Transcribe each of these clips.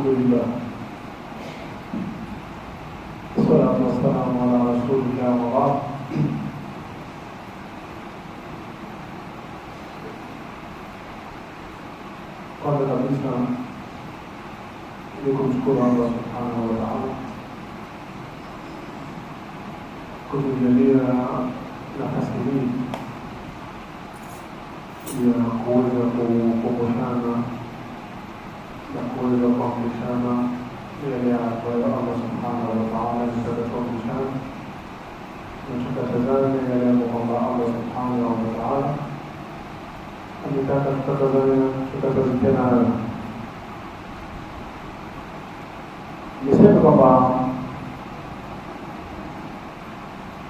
Alhamdulillah. Wassalatu wassalamu ala rasulillah wa ba'd. Kwanza kabisa ni kumshukuru Allah subhanahu wa ta'ala kutujalia nafasi hii ya kuweza kukumbushana na kuweza kuamrishana yale ambayo Allah subhanahu wa ta'ala ametufundisha, na tukatazame yale ambayo Allah subhanahu wa ta'ala ametaka tukatazame nayo. Niseme kwamba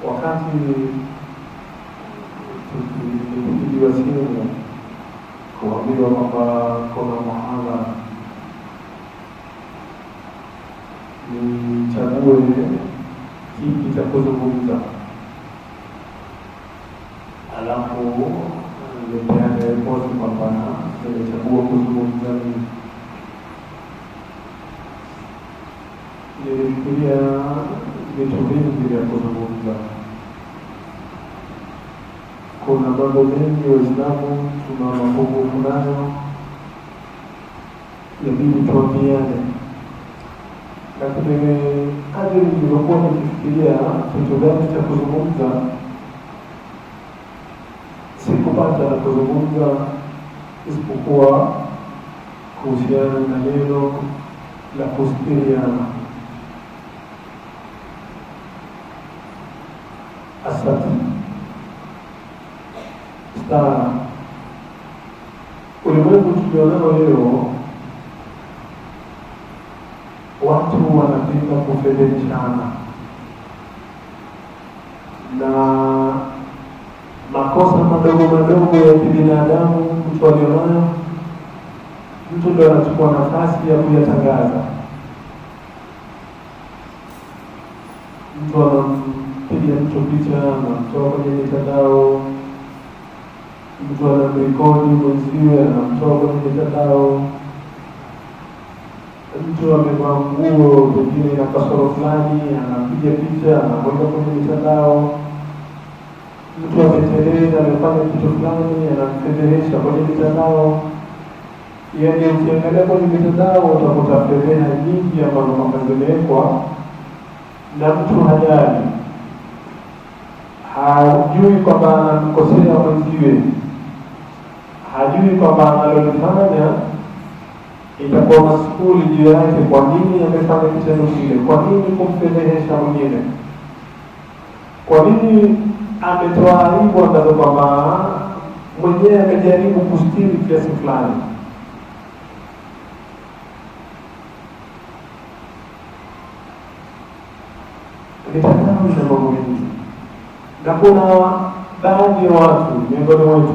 wakati tukipigiwa simu kuambiwa kwamba kuna mahala nichague kipi cha kuzungumza, alafu nipeane ripoti kwamba nimechagua kuzungumza nini, nilifikiria vitu vingi vya kuzungumza. Kuna mambo mengi Waislamu tuna mapungufu nayo, yabidi tuambiane. Lakini kadri nilivyokuwa nikifikiria kitu gani cha kuzungumza, sikupata la kuzungumza isipokuwa kuhusiana na neno la kustiriana. Asante. Stara ulimwengu tulionao leo, watu wanapenda kufedheshana na makosa madogo madogo ya kibinadamu mtu alionayo, mtu ndio anachukua nafasi ya kuyatangaza. Mtu anampiga mtu picha na mtoa kwenye mitandao, mtu anamrekodi mwenziwe anamtoa kwenye mitandao, mtu amevaa nguo pengine na kasoro fulani anapiga picha anaweka kwenye mitandao, mtu ameteleza amefanya kitu fulani anamfedhehesha kwenye mitandao. Yaani ukiangalia kwenye mitandao utakuta fedheha nyingi ambazo zimewekwa na mtu hajali, hajui kwamba anamkosea mwenziwe, hajui kwamba analolifanya itakuwa masukuli juu yake. Kwa nini amefanya kitendo kile? Kwa nini kumfedhehesha mwingine? Kwa nini ametoa aibu ambazo kwamba mwenyewe amejaribu kustiri kiasi fulani? Mitandao ina mambo mengi, na kuna baadhi ya watu miongoni mwetu,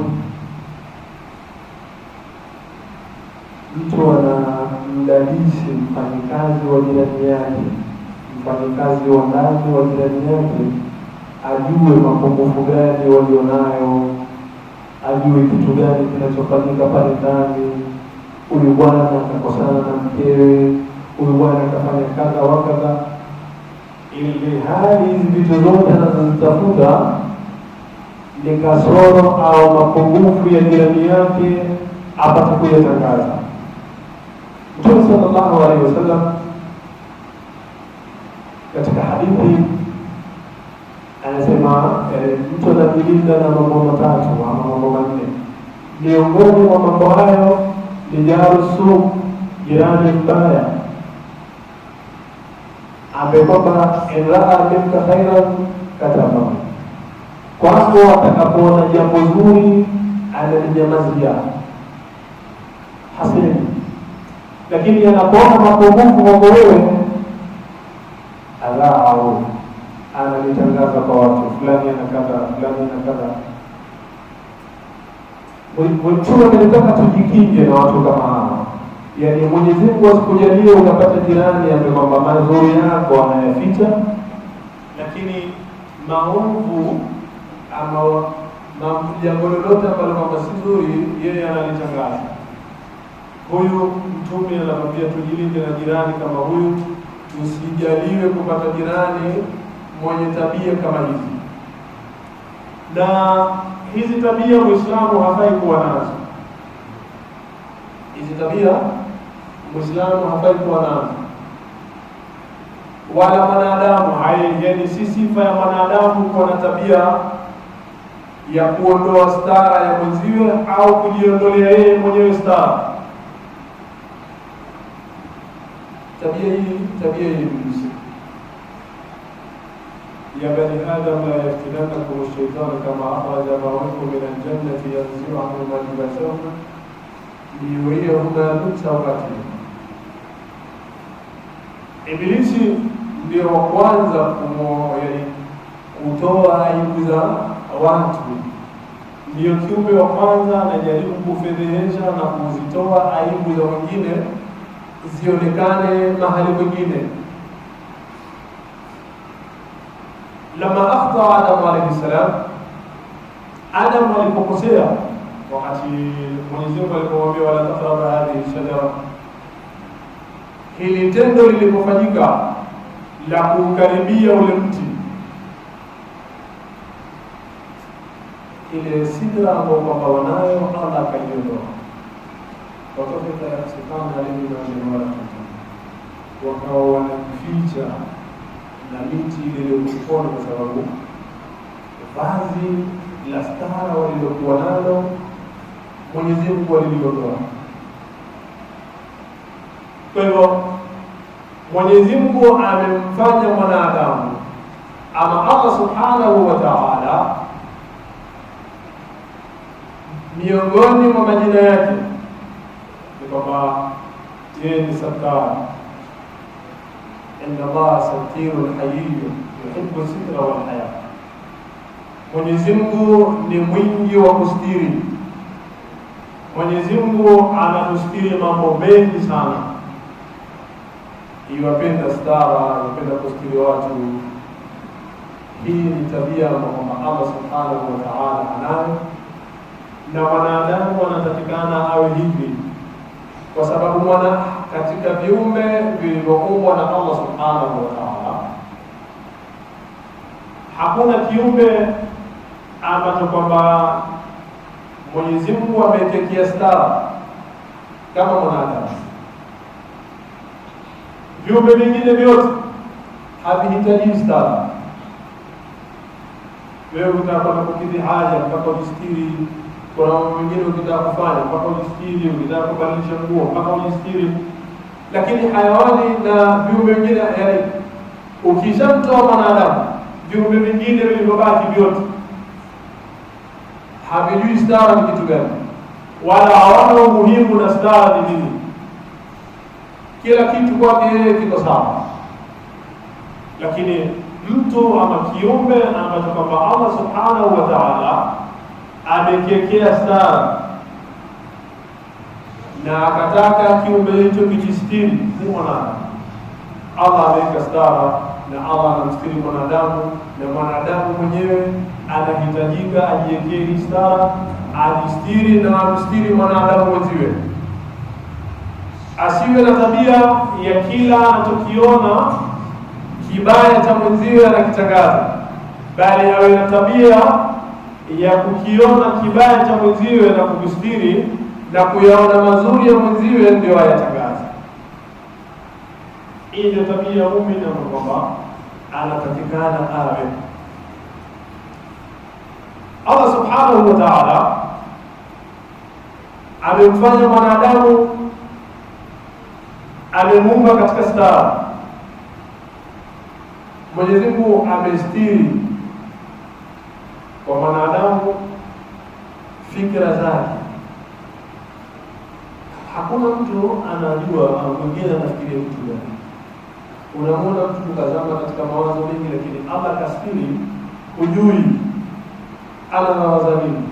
mtu anamdadisi mfanyikazi wa jirani yake, mfanyikazi wa ndani wa jirani yake, ajue mapungufu gani walionayo, ajue kitu gani kinachofanyika pale ndani. Huyu bwana akakosana na mkewe, huyu bwana akafanya kadha wa kadha, ili hali hizi vitu zote anazozitafuta ni kasoro au mapungufu ya jirani yake apate kuyatangaza. Mtume sallallahu alaihi wasallam katika hadithi anasema mtu anajilinda na mambo matatu ama mambo manne. Miongoni mwa mambo hayo ni jarusu, jirani mbaya, ambaye kwamba inraa minka khairan katama, kwako atakapoona jambo zuri analinyamazia hasini, lakini anapoona mapungufu kwako wewe adhaau, analitangaza kwa watu, fulani anakadha, fulani anakadha. Mtume anataka tujikinge na watu kama hao. Yaani Mwenyezi Mungu asikujalie unapata jirani ambaye kwamba mazuri yako anayaficha, lakini maovu ama jambo lolote ambalo kwamba si zuri yeye analitangaza. Huyu Mtume anatuambia tujilinde na jirani kama huyu, tusijaliwe kupata jirani mwenye tabia kama hizi. Na hizi tabia Muislamu hafai kuwa nazo. Hizi tabia Muislamu hafai kuwa nazo, wala mwanadamu. Yani si sifa ya mwanadamu kuwa na tabia ya kuondoa stara ya mwenziwe au kujiondolea yeye mwenyewe stara. Tabia hii Ibilisi. Ya bani Adam la yaftinannakum ash-shaytanu kama akhraja abawaykum min al-jannati yanzi'u anhuma libasahuma liyuriyahuma min sawatihima. Ibilisi ndio wa kwanza kutoa aibu za watu, ndio kiumbe wa kwanza anajaribu kufedhehesha na kuzitoa aibu za wengine zionekane mahali kwingine. Lama akhta Adam alayhi salam, Adam alipokosea, wakati Mwenyezi Mungu alipomwambia wala taqrabu hadhihi shajara, hili tendo lilipofanyika la kukaribia ule mti, ile sidra ambayo kwamba wanayo Allah akaiondoa, watoto yasikana alimi na wakawa wanajificha na miti ile iliyokona, kwa sababu vazi la stara walilokuwa nalo Mwenyezi Mungu aliliondoa. Kwa hivyo Mwenyezi Mungu amemfanya mwanadamu, ama Allah Subhanahu wa Ta'ala, miongoni mwa majina yake ni kwamba yeye ni Sattar. Inna Allah satirun hayyun yuhibbu sitra wal haya. Mwenyezi Mungu ni mwingi wa kustiri. Mwenyezi Mungu anatustiri mambo mengi sana. Iwapenda stara, iwapenda kustiri watu. Hii ni tabia ambayo Allah Subhanahu wa Ta'ala anayo, na wanadamu wanatakikana awe hivi, kwa sababu katika viumbe vilivyoumbwa na Allah Subhanahu wa Ta'ala hakuna kiumbe ambacho kwamba Mwenyezi Mungu ametekea stara kama mwanadamu. Viumbe vingine vyote havihitaji stara. Wewe unataka kukidhi haja, unataka kujistiri, kuna mambo mengine unataka kufanya, mpaka ujistiri, unataka kubadilisha nguo, mpaka ujistiri. Lakini hayawani na viumbe vingine, yani ukishamtoa mwanadamu, viumbe vingine vilivyobaki vyote havijui stara ni kitu gani, wala hawana umuhimu na stara ni nini. Kila kitu kwake yeye kiko sawa. Lakini mtu ama kiumbe ambacho kwamba Allah Subhanahu wa Ta'ala amekekea stara na akataka kiumbe hicho kijistiri, ni mwanadamu. Allah ameweka stara na Allah anamstiri mwanadamu, na mwanadamu mwenyewe anahitajika ajiwekee stara, ajistiri na amstiri mwanadamu mwenziwe. Asiwe na tabia ya kila anachokiona kibaya cha mwenziwe anakitangaza, bali awe na tabia ya kukiona kibaya cha mwenziwe na kukistiri, na kuyaona mazuri ya mwenziwe ndio ayatangaza. Hii ndio tabia ya muumini kwamba anatakikana awe. Allah Subhanahu wa Ta'ala amemfanya mwanadamu, amemuumba katika stara. Mwenyezi Mungu amestiri kwa mwanadamu fikra zake. Hakuna mtu anajua mwingine anafikiria kitu gani. Unamwona mtu kazama katika mawazo mengi, lakini Allah kastiri, hujui anawaza nini.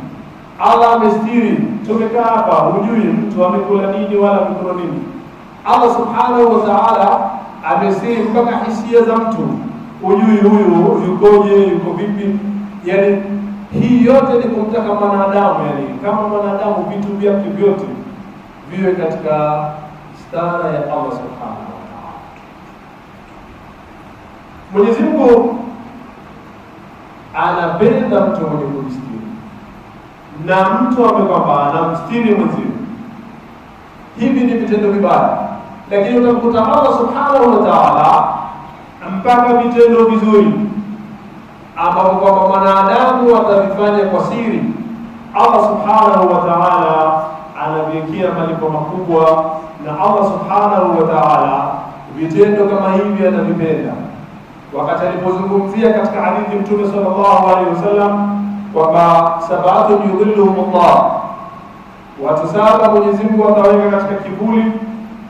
Allah amestiri, tumekaa hapa hujui mtu amekula nini wala amekula nini. Allah Subhanahu wa Ta'ala amestiri mpaka hisia za mtu, hujui huyu yukoje, yuko vipi. Yani hii yote ni kumtaka mwanadamu, yani kama mwanadamu vitu vyake vyote viwe katika stara ya Allah subhanahu wa ta'ala. Mwenyezi Mungu anapenda mtu mwenye kujistiri, na mtu ambaye kwamba anamstiri mwenziwe. Hivi ni vitendo vibaya, lakini utakuta Allah subhanahu wa ta'ala mpaka vitendo vizuri ambapo kwamba mwanadamu atavifanya kwa siri, Allah subhanahu wa ta'ala anaviwekea malipo makubwa, na Allah subhanahu wa ta'ala vitendo kama hivi anavipenda. Wakati alipozungumzia katika hadithi Mtume sallallahu alaihi wasallam kwamba sab'atu yudhilluhumullah, watu saba Mwenyezi Mungu ataweka katika kivuli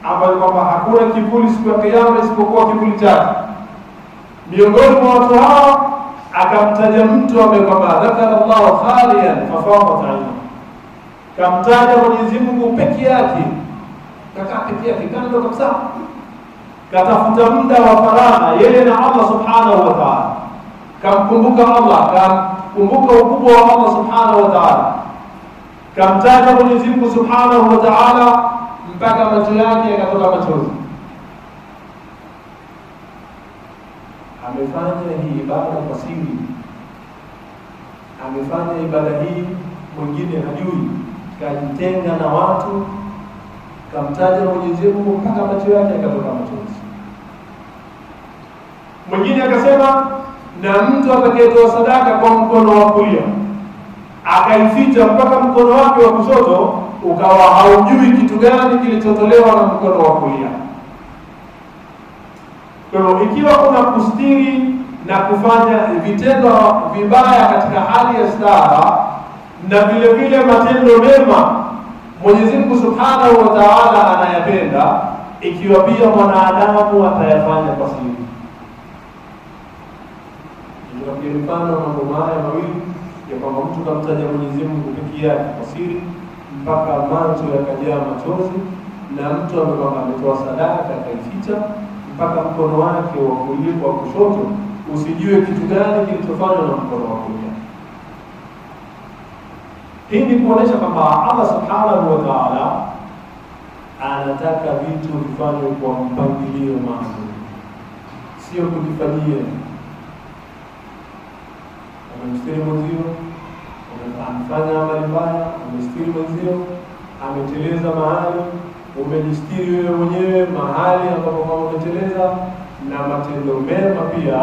ambapo kwamba hakuna kivuli siku ya Kiyama isipokuwa kivuli chake. Miongoni mwa watu hao akamtaja mtu ambaye kwamba dhakara Allah khaliyan fafadat ayna, kamtaja Mwenyezi Mungu peke yake, kakaa peke yake kando kabisa, katafuta muda wa faragha yeye na Allah subhanahu wa ta'ala, kamkumbuka Allah, kamkumbuka ukubwa wa Allah subhanahu wa ta'ala, kamtaja Mwenyezi Mungu subhanahu wa ta'ala mpaka macho yake yakatoka machozi. Amefanya hii ibada kwa siri, amefanya ibada hii mwingine hajui, kajitenga na watu, kamtaja Mwenyezi Mungu mpaka macho yake yakatoka machozi. Mwingine akasema, na mtu atakayetoa sadaka kwa mkono wa kulia akaificha mpaka mkono wake wa kushoto ukawa haujui kitu gani kilichotolewa na mkono wa kulia. Kwa hiyo ikiwa kuna kustiri na kufanya vitendo vibaya katika hali ya stara, na vile vile matendo mema Mwenyezi Mungu subhanahu wa ta'ala anayapenda, ikiwa pia mwanadamu atayafanya kwa siri. Ndio mfano mambo haya mawili ya kwamba mtu kamtaja Mwenyezi Mungu peke yake kwa siri mpaka macho yakajaa machozi, na mtu ametoa sadaka akaificha mpaka mkono wake wa kulia wa kushoto usijue kitu gani kilichofanywa na mkono wa kulia. Hii ni kuonesha kwamba Allah subhanahu wa ta'ala anataka vitu vifanywe kwa mpangilio maalum, sio kujifanyia. Amemstiri mwenzio, amefanya amali mbaya, amestiri mwenzio, ameteleza mahali, umejistiri wewe mwenyewe mahali ambapo umeteleza. Na matendo mema pia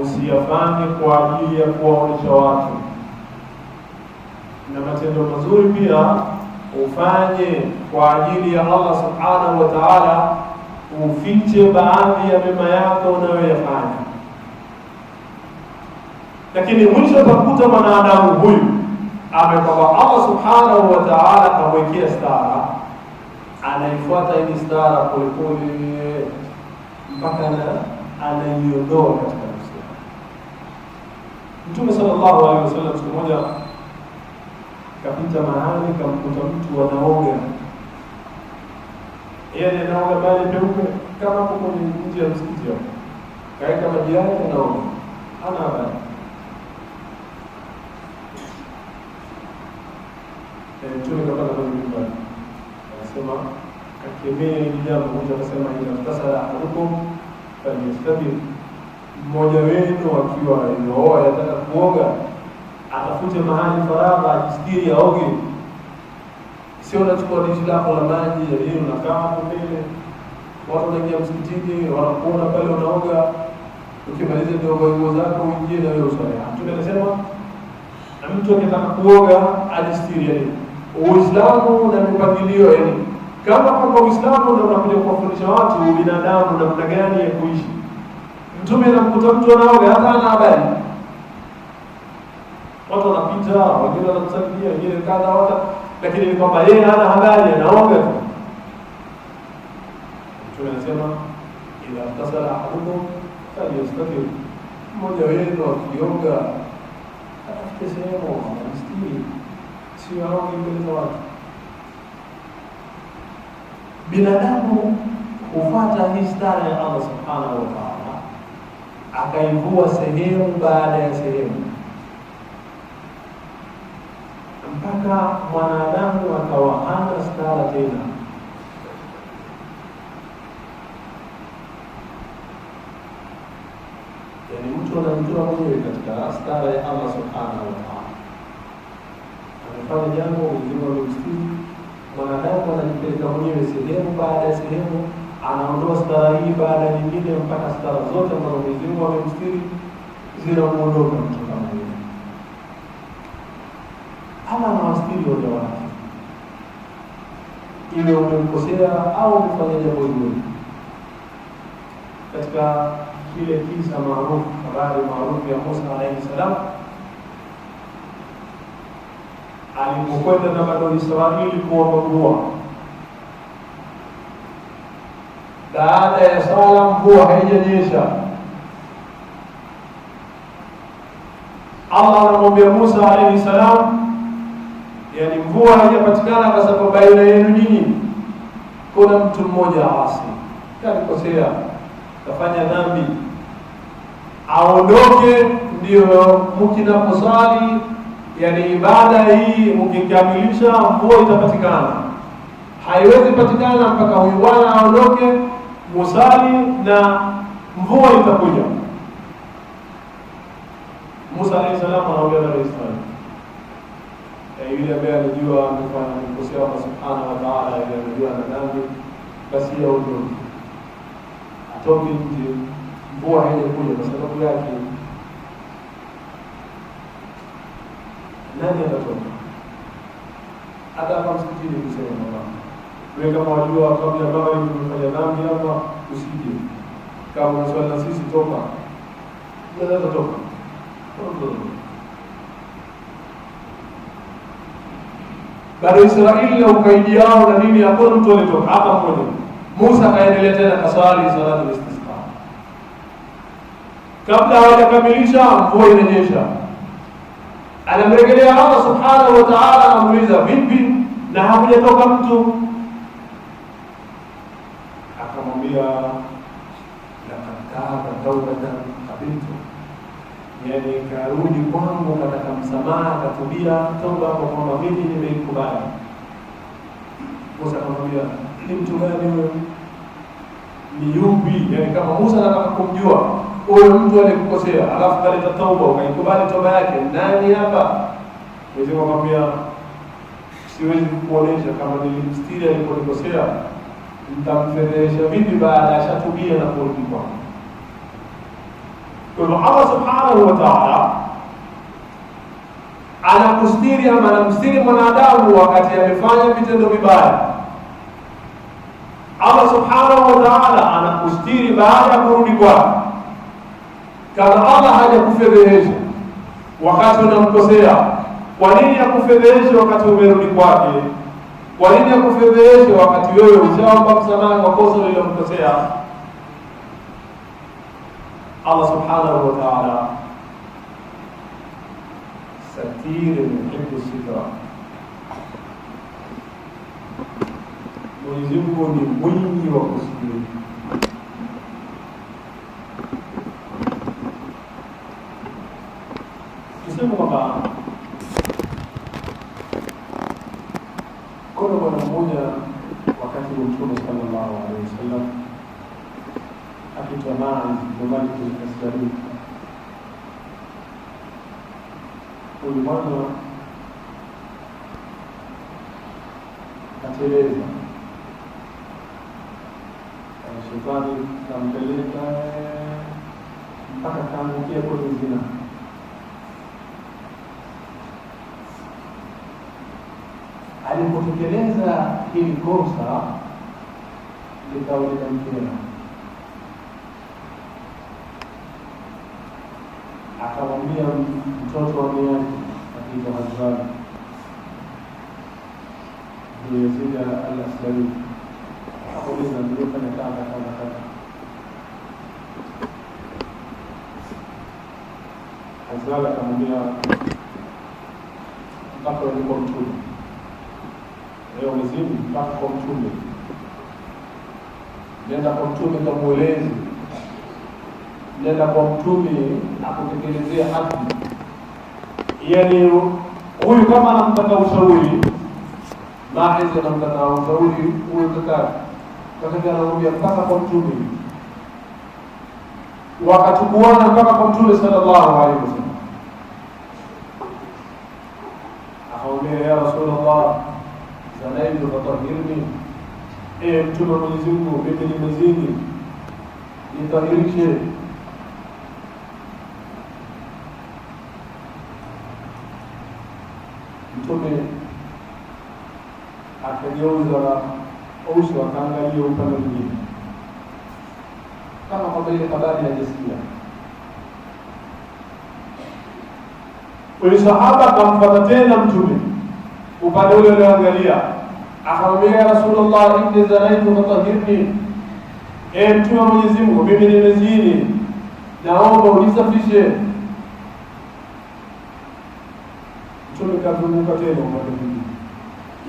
usiyafanye kwa ajili ya kuwaonesha watu, na matendo mazuri pia ufanye kwa ajili ya Allah subhanahu wa ta'ala, ufiche baadhi ya mema yako unayoyafanya. Lakini mwisho utakuta mwanadamu huyu amekaba Allah subhanahu wa ta'ala amwekea stara, anaifuata hii stara polepole mpaka anaiondoa katika nafsi yake. Mtume sallallahu alaihi wasallam siku moja kapita mahali, kamkuta mtu anaoga. Yeye anaoga maji peupe kama hapo kwenye nje ya msikiti hapo, kaeka maji yake anaoga, hana habari. Mtume kapata kwenye nyumbani, anasema akemea hili jambo. Mmoja akasema, inaftasala ahadukum falyastatir, mmoja wenu akiwa yuoa yataka kuoga atafute mahali faragha ajistiri aoge. Sio unachukua dishi lako la maji yaliyo unakaa hapo mbele, watu wanaingia msikitini wanakuona pale unaoga, ukimaliza ndio nguo zako uingie na wewe usali. Mtume anasema na mtu akitaka kuoga ajistiri. Yani Uislamu na mipangilio, yani kama kwamba Uislamu ndio unakuja kuwafundisha watu binadamu namna gani ya kuishi. Mtume anamkuta mtu anaoga hata hana habari, watu wanapita, wengine wanamsalimia, wengine kadha wata, lakini ni kwamba yeye hana habari, anaoga tu. Mtume anasema idha tasala ahadukum falyastatir, mmoja wenu akioga atafute sehemu anastiri, sio aoge mbele za watu. Binadamu hufuata hii stara ya Allah subhanahu wa ta'ala, akaivua sehemu baada ya sehemu mpaka mwanadamu akawa hana stara tena. mtu anajitoa mwenyewe katika stara ya Allah subhanahu wa ta'ala. Anafanya jambo uzima wa mstari, mwanadamu anajipeleka mwenyewe sehemu baada ya sehemu, anaondoa stara hii baada ya nyingine mpaka stara zote ambazo Mwenyezi Mungu amemstiri zinamuondoka mtu kama yeye. Allah anawastiri waja wake, iwe umemkosea au umefanya jambo zuri. Katika kile kisa maarufu, habari maarufu ya Musa alayhi salam, alipokwenda na Bani Israili kuomba mvua, baada ya sala mvua haijanyesha, Allah anamwambia Musa alayhi salam, yani mvua haijapatikana kwa sababu baina yenu nyinyi kuna mtu mmoja asi, kalikosea, kafanya dhambi, aondoke ndio mkinaposali, yani ibada hii mkikamilisha mvua itapatikana. Haiwezi patikana mpaka huyu bwana aondoke, musali na mvua itakuja. Musa alayhi salam anaambia Bani Israili, yule ambaye anajua amefanya mkosea Allah subhanahu wa ta'ala, yule anajua ana dhambi, basi aondoke, atoke nje, mvua haijakuja kwa sababu yake. Nani atatoka? Hata hapa msikitini kusema mama, wewe kama wajua kabla baba umefanya dhambi hapa, usije. Kama unaswali na sisi, toka. Unaweza toka. Bani Israili na ukaidi yao na nini, hakuna mtu alitoka hata mmoja. Musa akaendelea tena kaswali salatu istisqa. Kabla hawajakamilisha mvua inanyesha, anamrejelea Allah subhanahu wa ta'ala, anamuuliza vipi na hakujatoka mtu? Akamwambia laqad taaba tawbatan qabiltu, yani karudi kwangu kataka msamaha, katubia toba kwa kwamba mimi nimeikubali. Musa akamwambia ni mtu gani wewe? Ni yupi? Yani kama Musa anataka kumjua huyo mtu alikukosea alafu kaleta tauba ukaikubali toba yake, nani hapa? Mwenyezi Mungu akamwambia siwezi kukuonesha kama nilimstiri aliponikosea, nitamfedhesha vipi baada ya shatubia na kurudi kwangu. Kwa hivyo Allah subhanahu wa ta'ala anakustiri ama anamstiri mwanadamu wakati amefanya vitendo vibaya. Allah subhanahu wa ta'ala anakustiri baada ya kurudi kwake. Kama Allah hajakufedhesha wakati unamkosea, kwa nini akufedheshe wakati umerudi kwake? Kwa nini akufedheshe wakati wewe ushaomba msamaha kwa kosa ulilomkosea? Allah subhanahu wa ta'ala satir yuhibbu sitra. Mwenyezi Mungu ni mwingi wa kusitiri. Tuseme kwamba kuna bwana mmoja wakati wa Mtume sallallahu alaihi wasallam akiitwa Malik al-Asadi. Huyu bwana kateleza, shetani kampeleka mpaka kaangukia kwenye zina. Alipotekeleza hili kosa likawa likamkera, akamwambia mtoto wa miaka akiitwa Hazrat Yazid al-Aslami, akauliza nilifanya kadha kadha kadha. Hazrat akamwambia mpaka walikuwa mtume, leo mzima mpaka kwa mtume, nenda kwa mtume kamueleze, nenda kwa mtume akutekelezea haki. Yani huyu kama anamtaka ushauri, Mahiz anamtaka ushauri huyu kaka anamwambia mpaka kwa mtume. wakatukuana mpaka kwa Mtume sallallahu alaihi wasallam. Akamwambia, ya Rasulullah, zanaitu fatahirni, Mtume wa Mwenyezi Mungu, mimi nimezini, nitahirishe. Mtume akageuza uso akaangalia upande mwingine, kama kwamba ile habari hajasikia. Yule sahaba akamfuata tena Mtume upande ule ulioangalia, akamwambia, ya Rasulullah, inni zanaitu fatahirni, Mtume wa Mwenyezi Mungu, mimi nimezini, naomba unisafishe. Mtume kazunguka tena upande mwingine,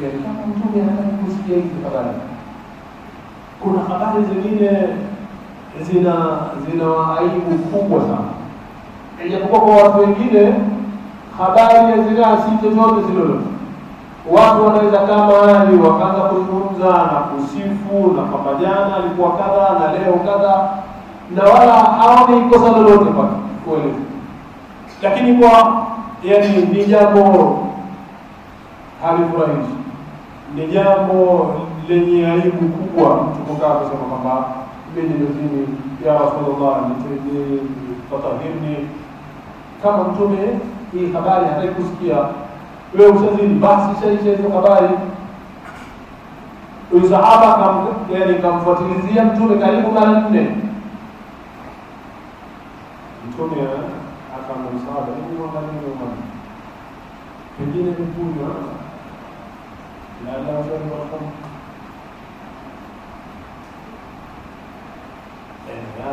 yaani kama Mtume anataka kusikia hizi habari. Kuna habari zingine zina aibu kubwa sana, ijapokuwa kwa watu wengine habari ya zina si chochote zile. Watu wanaweza kama hali wakaanza kuzungumza na kusifu na kwamba jana alikuwa kadha na leo kadha, na wala haoni kosa lolote pale kweli, lakini kwa yani ni jambo halifurahishi, ni jambo lenye aibu kubwa mtu kukaa kusema kwamba mimi nimezini, ya Rasulullah, fatahirni. Kama Mtume hii habari hataki kusikia, wewe usazini, basi shaisha hizo habari. Huyu sahaba kamfuatilizia Mtume karibu mara 4. Mtume akamsahaba, pengine kukunywa la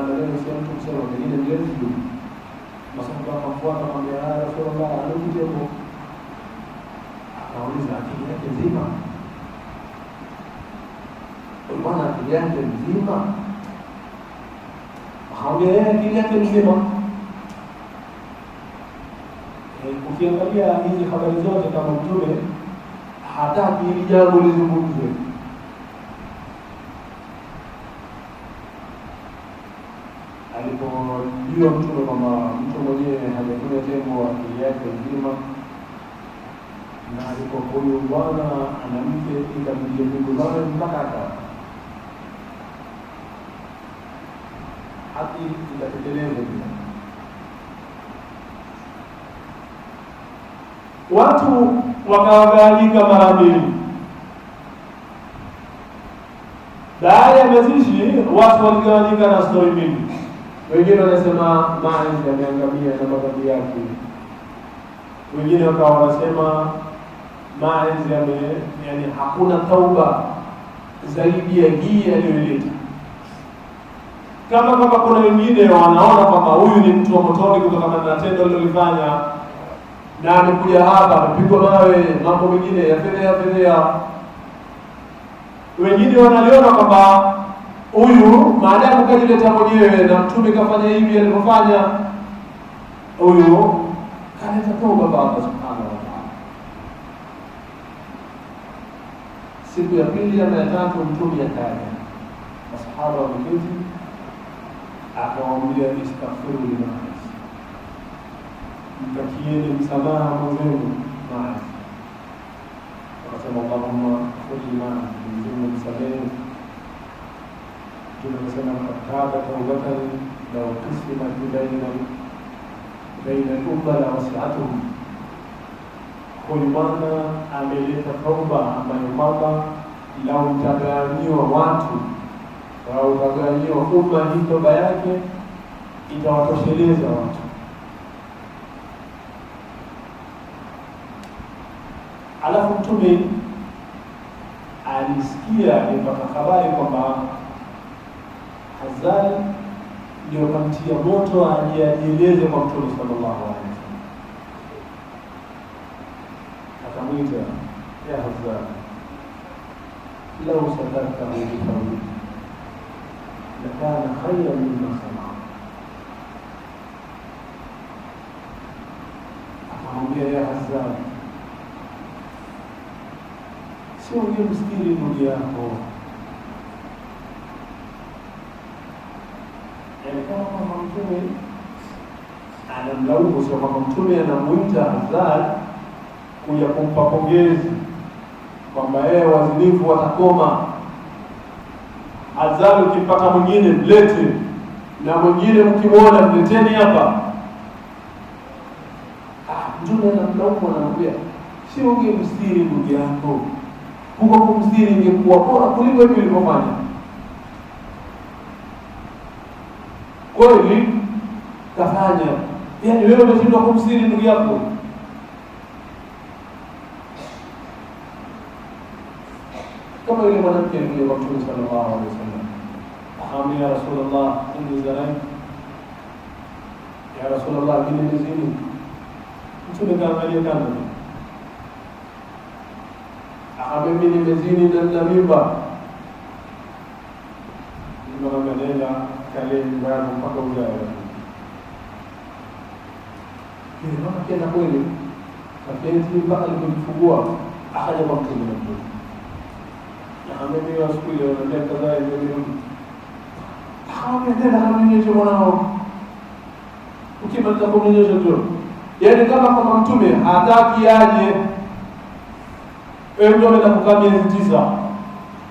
leo sio mtu kusema pengine mlezi masahaba akamfuata akamwambia, ya Rasulullah, alikuja hapo. Akauliza, akili yake nzima? Bwana, akili yake nzima? Akamwambia, akili yake nzima. Ukiangalia hizi habari zote, kama Mtume hataki hili jambo lizungumzwe. Alipojua Mtume kwamba mtu mwenyewe hajakunywa tembo, akili yake nzima, na alikuwa huyu bwana ana mke, ikabidi mbingu zake mpaka haki itatekelezwa. Watu wakawagawanyika mara mbili. Baada ya mazishi, watu waligawanyika na stori mbili. Wengine wanasema Ma'iz ameangamia na madhambi yake, wengine wakawa wanasema Ma'iz yani hakuna tauba zaidi ya hii aliyoleta. Kama kuna wengine wanaona kwamba huyu ni mtu wa motoni kutokana na tendo alilofanya, na amekuja hapa amepigwa mawe, mambo mengine ya fedhea. Wengine wanaliona kwamba huyu maadamu kajileta mwenyewe na Mtume kafanya hivi alivyofanya, huyu kaleta toba kwa Allah subhanahu wa ta'ala. Siku ya pili ama ya tatu Mtume akaja, masahaba wameketi, akawaambia, istaghfiru li Ma'iz, mtakieni msamaha mwenzenu Ma'iz. Akasema, Allahumma ighfir li Ma'iz, Mungu msamehe. Tunasema fakada taubatan law qisimat baina al-umma la wasi'atuhum. Huyu bwana ameleta tauba ambayo kwamba lau utagawanyiwa watu au utagawanyiwa umma, hii toba yake itawatosheleza watu. Alafu Mtume alisikia, alipata habari kwamba Hazal ndio kamtia moto ajieleze kwa Mtume sallallahu alaihi wasallam. Akamwita, ya Hazal, lau sadarta bi lakana khayran mimma sana'a. Akamwambia, ya Hazal, sio ungemstiri ndugu yako. Kama Mtume anamlaumu, sio kwamba Mtume anamuita Azal kuja kumpa pongezi kwamba yeye wazinifu watakoma. Azal ukipata mwingine mlete, na mwingine mkimwona mleteni hapa. Mtume anamlaumu, anamwambia sio ungemstiri ndugu yako, huko kumstiri ingekuwa bora kuliko hivi ulivyofanya. Kweli kafanya, yaani wewe umeshindwa kumstiri ndugu yako. Kama yule mwanamke alikuja kwa Mtume sallallahu alaihi wasallam, akamwambia ya Rasulullah, inni zanaitu, ya Rasulullah, mimi nimezini. Mtume kaangalia kando, akamwambia mimi nimezini na nina mimba. Mtume nenda kale mbaya mpaka uzae. Mama tena kweli kapenzi mpaka alipofungua akaja kwa Mtume na Mtume. Akamwambia siku ile na miaka kadhaa ndio tena anamnyonyesha mwanao. Ukimaliza kumnyonyesha tu, yaani kama Mtume hataki aje, wewe ndio unaenda kukaa miezi 9,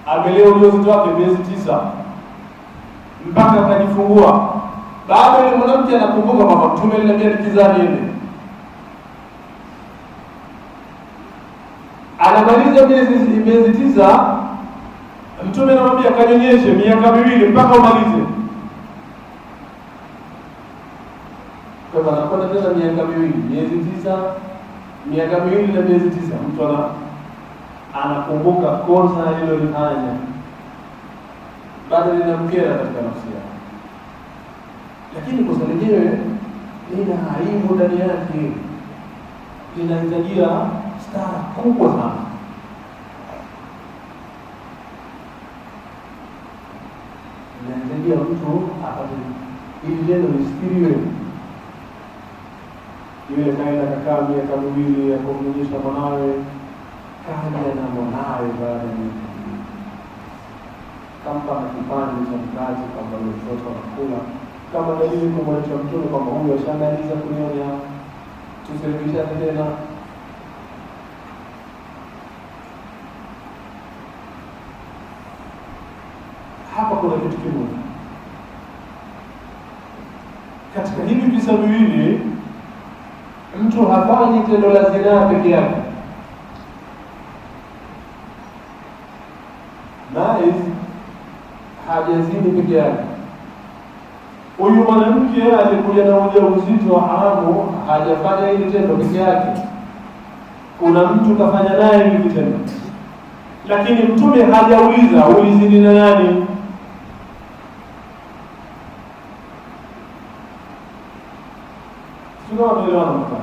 amelea ujauzito wake miezi 9 mpaka akajifungua. Baada ya mwanamke anakumbuka kwamba Mtume aliniambia nikizaa niende. Anamaliza miezi 9, Mtume anamwambia kanyonyeshe miaka 2 mpaka umalize. Kwa maana anakwenda tena miaka 2, miezi 9, miaka 2 na miezi 9, mtu anakumbuka kosa alilolifanya, bado linamkera katika nafsi yake. Lakini kosa lenyewe lina aibu ndani yake, linahitajia stara kubwa sana. Linahitajia mtu apate ili neno listiriwe. Yule kaenda kakaa miaka 2 ya kumnyonyesha mwanawe, kaja na mwanawe baada ya miaka 2. Kampa na kipande cha mkate kwamba mtoto anakula, kama dalili kumwonyesha Mtume kwamba huyu ashamaliza kunyonya, tusirekebishane tena. Hapa kuna kitu kimoja katika hivi visa viwili. Mtu hafanyi tendo la zinaa peke yake, naye hajazini peke yake. Huyu mwanamke alikuja na ujauzito wa haramu, hajafanya hili tendo peke yake, kuna mtu kafanya naye hili tendo, lakini Mtume hajauliza ulizini na nani. Tunaelewana mpaka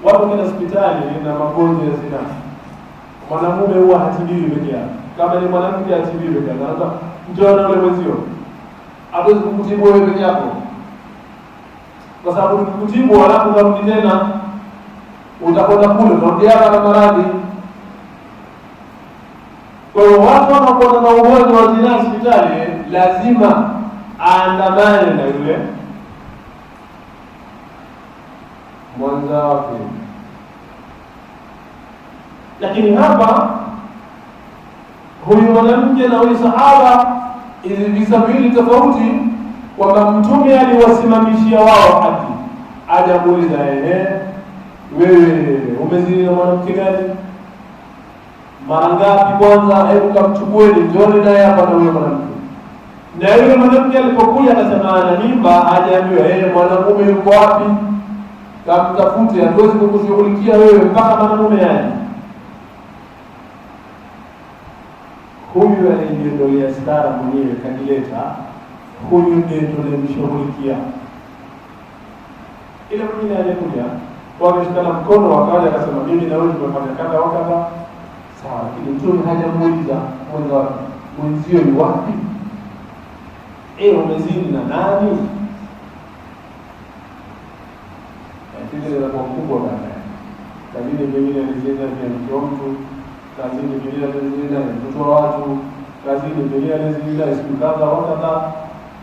watu kwenye hospitali na magonjwa ya zinaa, mwanamume huwa hatibiwi peke yake, kama ni mwanamke hatibiwi peke yake. Sasa njoo na yule mwenzio, hawezi kukutibu wewe peke yako, kwa sababu ukikutibu halafu unarudi tena, utakwenda kule unarudiana na maradhi. Kwa hiyo watu wanapokuwa na ugonjwa wa zinaa hospitali, lazima aandamane na yule mwanza wake. Lakini hapa huyu mwanamke na huyu sahaba, hizi visa viwili tofauti, kwamba Mtume aliwasimamishia wao haki. Ajamuuliza wewe umezini na mwanamke gani, mara ngapi? Kwanza hebu kamchukueni, njooni naye hapa na huyo mwanamke. Na yule mwanamke alipokuja akasema ana mimba, hajaambiwa mwanamume yuko wapi, kamtafute, hatuwezi kukushughulikia wewe mpaka mwanamume aje. Huyu alijiondolea stara mwenyewe, kanileta huyu ndiye tulimshughulikia. Ile mwingine alikuja wameshikana mkono, wakaja akasema mimi na wewe tumefanya kadha wa kadha, sawa, lakini Mtume hajamuuliza mwenzio ni wapi, umezini na nani. Lakini ile kwa kubwa baadaye, kazini pengine alizenda vya mke wa mtu, kazini pengine alizenda mtoto wa watu, kazini pengine alizenda siku kadha wa kadha.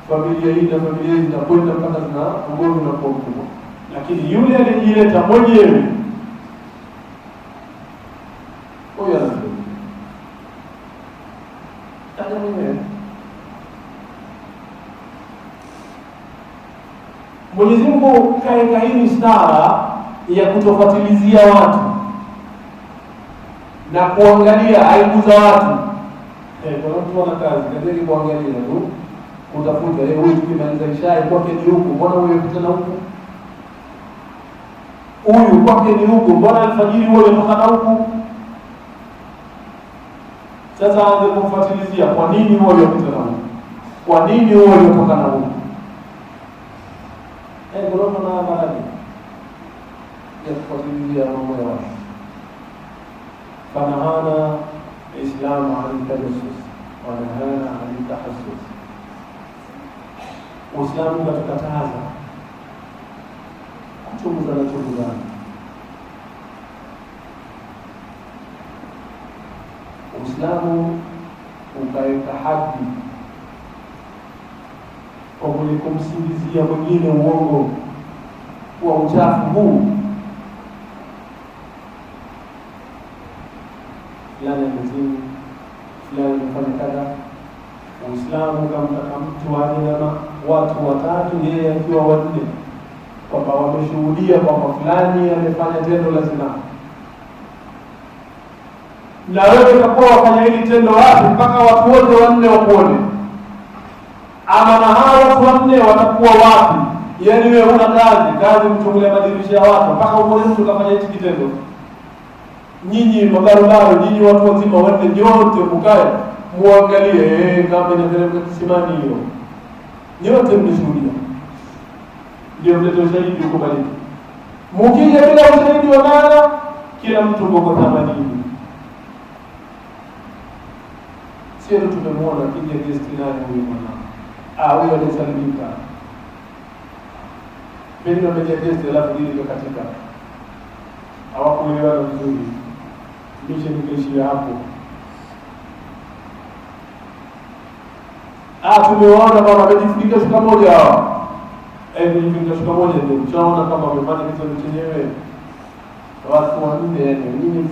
familia hii na familia hii zinakwenda mpaka zina ugomvi unakuwa mkubwa. Lakini yule aliyejileta mwenyewe, huyo anasema kaja mwenyewe. Mwenyezi Mungu kaeka hii stara ya kutofatilizia watu na kuangalia aibu za watu. Kuna mtu ana kazi yake kuangalia tu, kutafuta huyu tukimaliza isha kwake ni huko, mbona huyo kitana huko? Huyu kwake ni huko, mbona alfajiri huyo mpaka huko? Sasa aanze kumfuatilizia, kwa nini huyo kitana huko? Kwa nini huyo kutoka na huko? Gorofa na maradhi ya kufuatilia mambo ya watu. Fanahana Islamu an tajassus wa nahana an tahassus. Uislamu ukatukataza kuchunguzana. Uislamu ukaweka hadi kwa kumsingizia mwingine uongo wa uchafu huu, fulani amezini, fulani amefanya kadha. Uislamu kamtaka mtu aje na watu watatu, yeye akiwa wanne, kwamba wameshuhudia kwamba fulani amefanya tendo la zina, na wewe utakuwa wafanya hili tendo wapi mpaka watu wote wanne wakuone? Ama na hao watu wanne watakuwa wapi? Yaani wewe una kazi kuchungulia madirisha ya watu mpaka uone mtu kafanya hichi kitendo. Nyinyi mabarabara, nyinyi watu wazima wote nyote mkae muangalie kama inapeleka kisimani hiyo. Nyote mnishuhudia. Ndio mlete ushahidi uko bali. Mkija bila ushahidi wa maana, kila mtu uko tamanini. Sio tumemwona kija destination huyu mwana. Huyo alisalimika. Pengine ameja testi alafu hili katika. Hawakuelewana vizuri. Mishe nikaishia hapo. Tumewaona bwana wamejifunika shuka moja hawa. Wamejifunika shuka moja ndio. Tunaona kama wamefanya kitu chenyewe. Watu wanne yani, nyinyi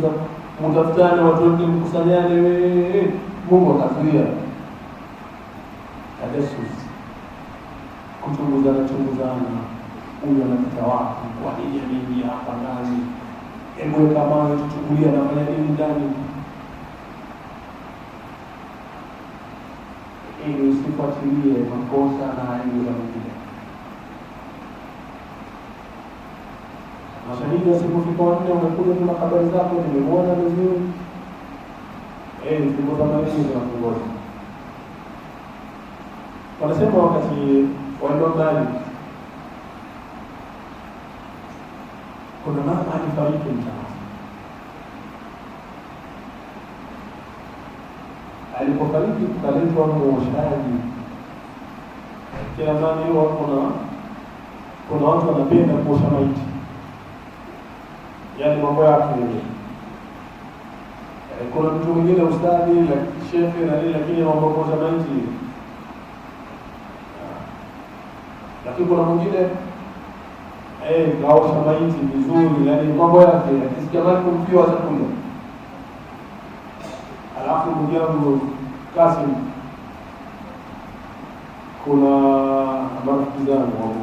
mtafutane watu wote mkusanyane wewe. Mungu akazuia. Tajassus, kuchunguzana, huyu anapita wapi, kwa nini ameingia hapa ndani, hebu kama tuchungulia na fanya nini ndani, ili usifuatilie makosa na aibu za mwingine. Mashahidi wasipofika wanne, umekuja tuna habari zako, nimemwona vizuri, siku kama hizi tunakungoja. Wanasema wakati wa Imam Malik, kuna mama alifariki mchana. Alipofariki kukaletwa mwoshaji. Kila mani huwa kuna watu wanapenda kuosha maiti, yaani mambo yake. Kuna mtu mwingine ustadi la shefe na nini, lakini mambo kuosha maiti. Lakini kuna mwingine kaosha maiti vizuri, yaani mambo yake, akisikia mali kumpiwa chakula. Alafu ndugu yangu Kasim, kuna marafiki zangu wako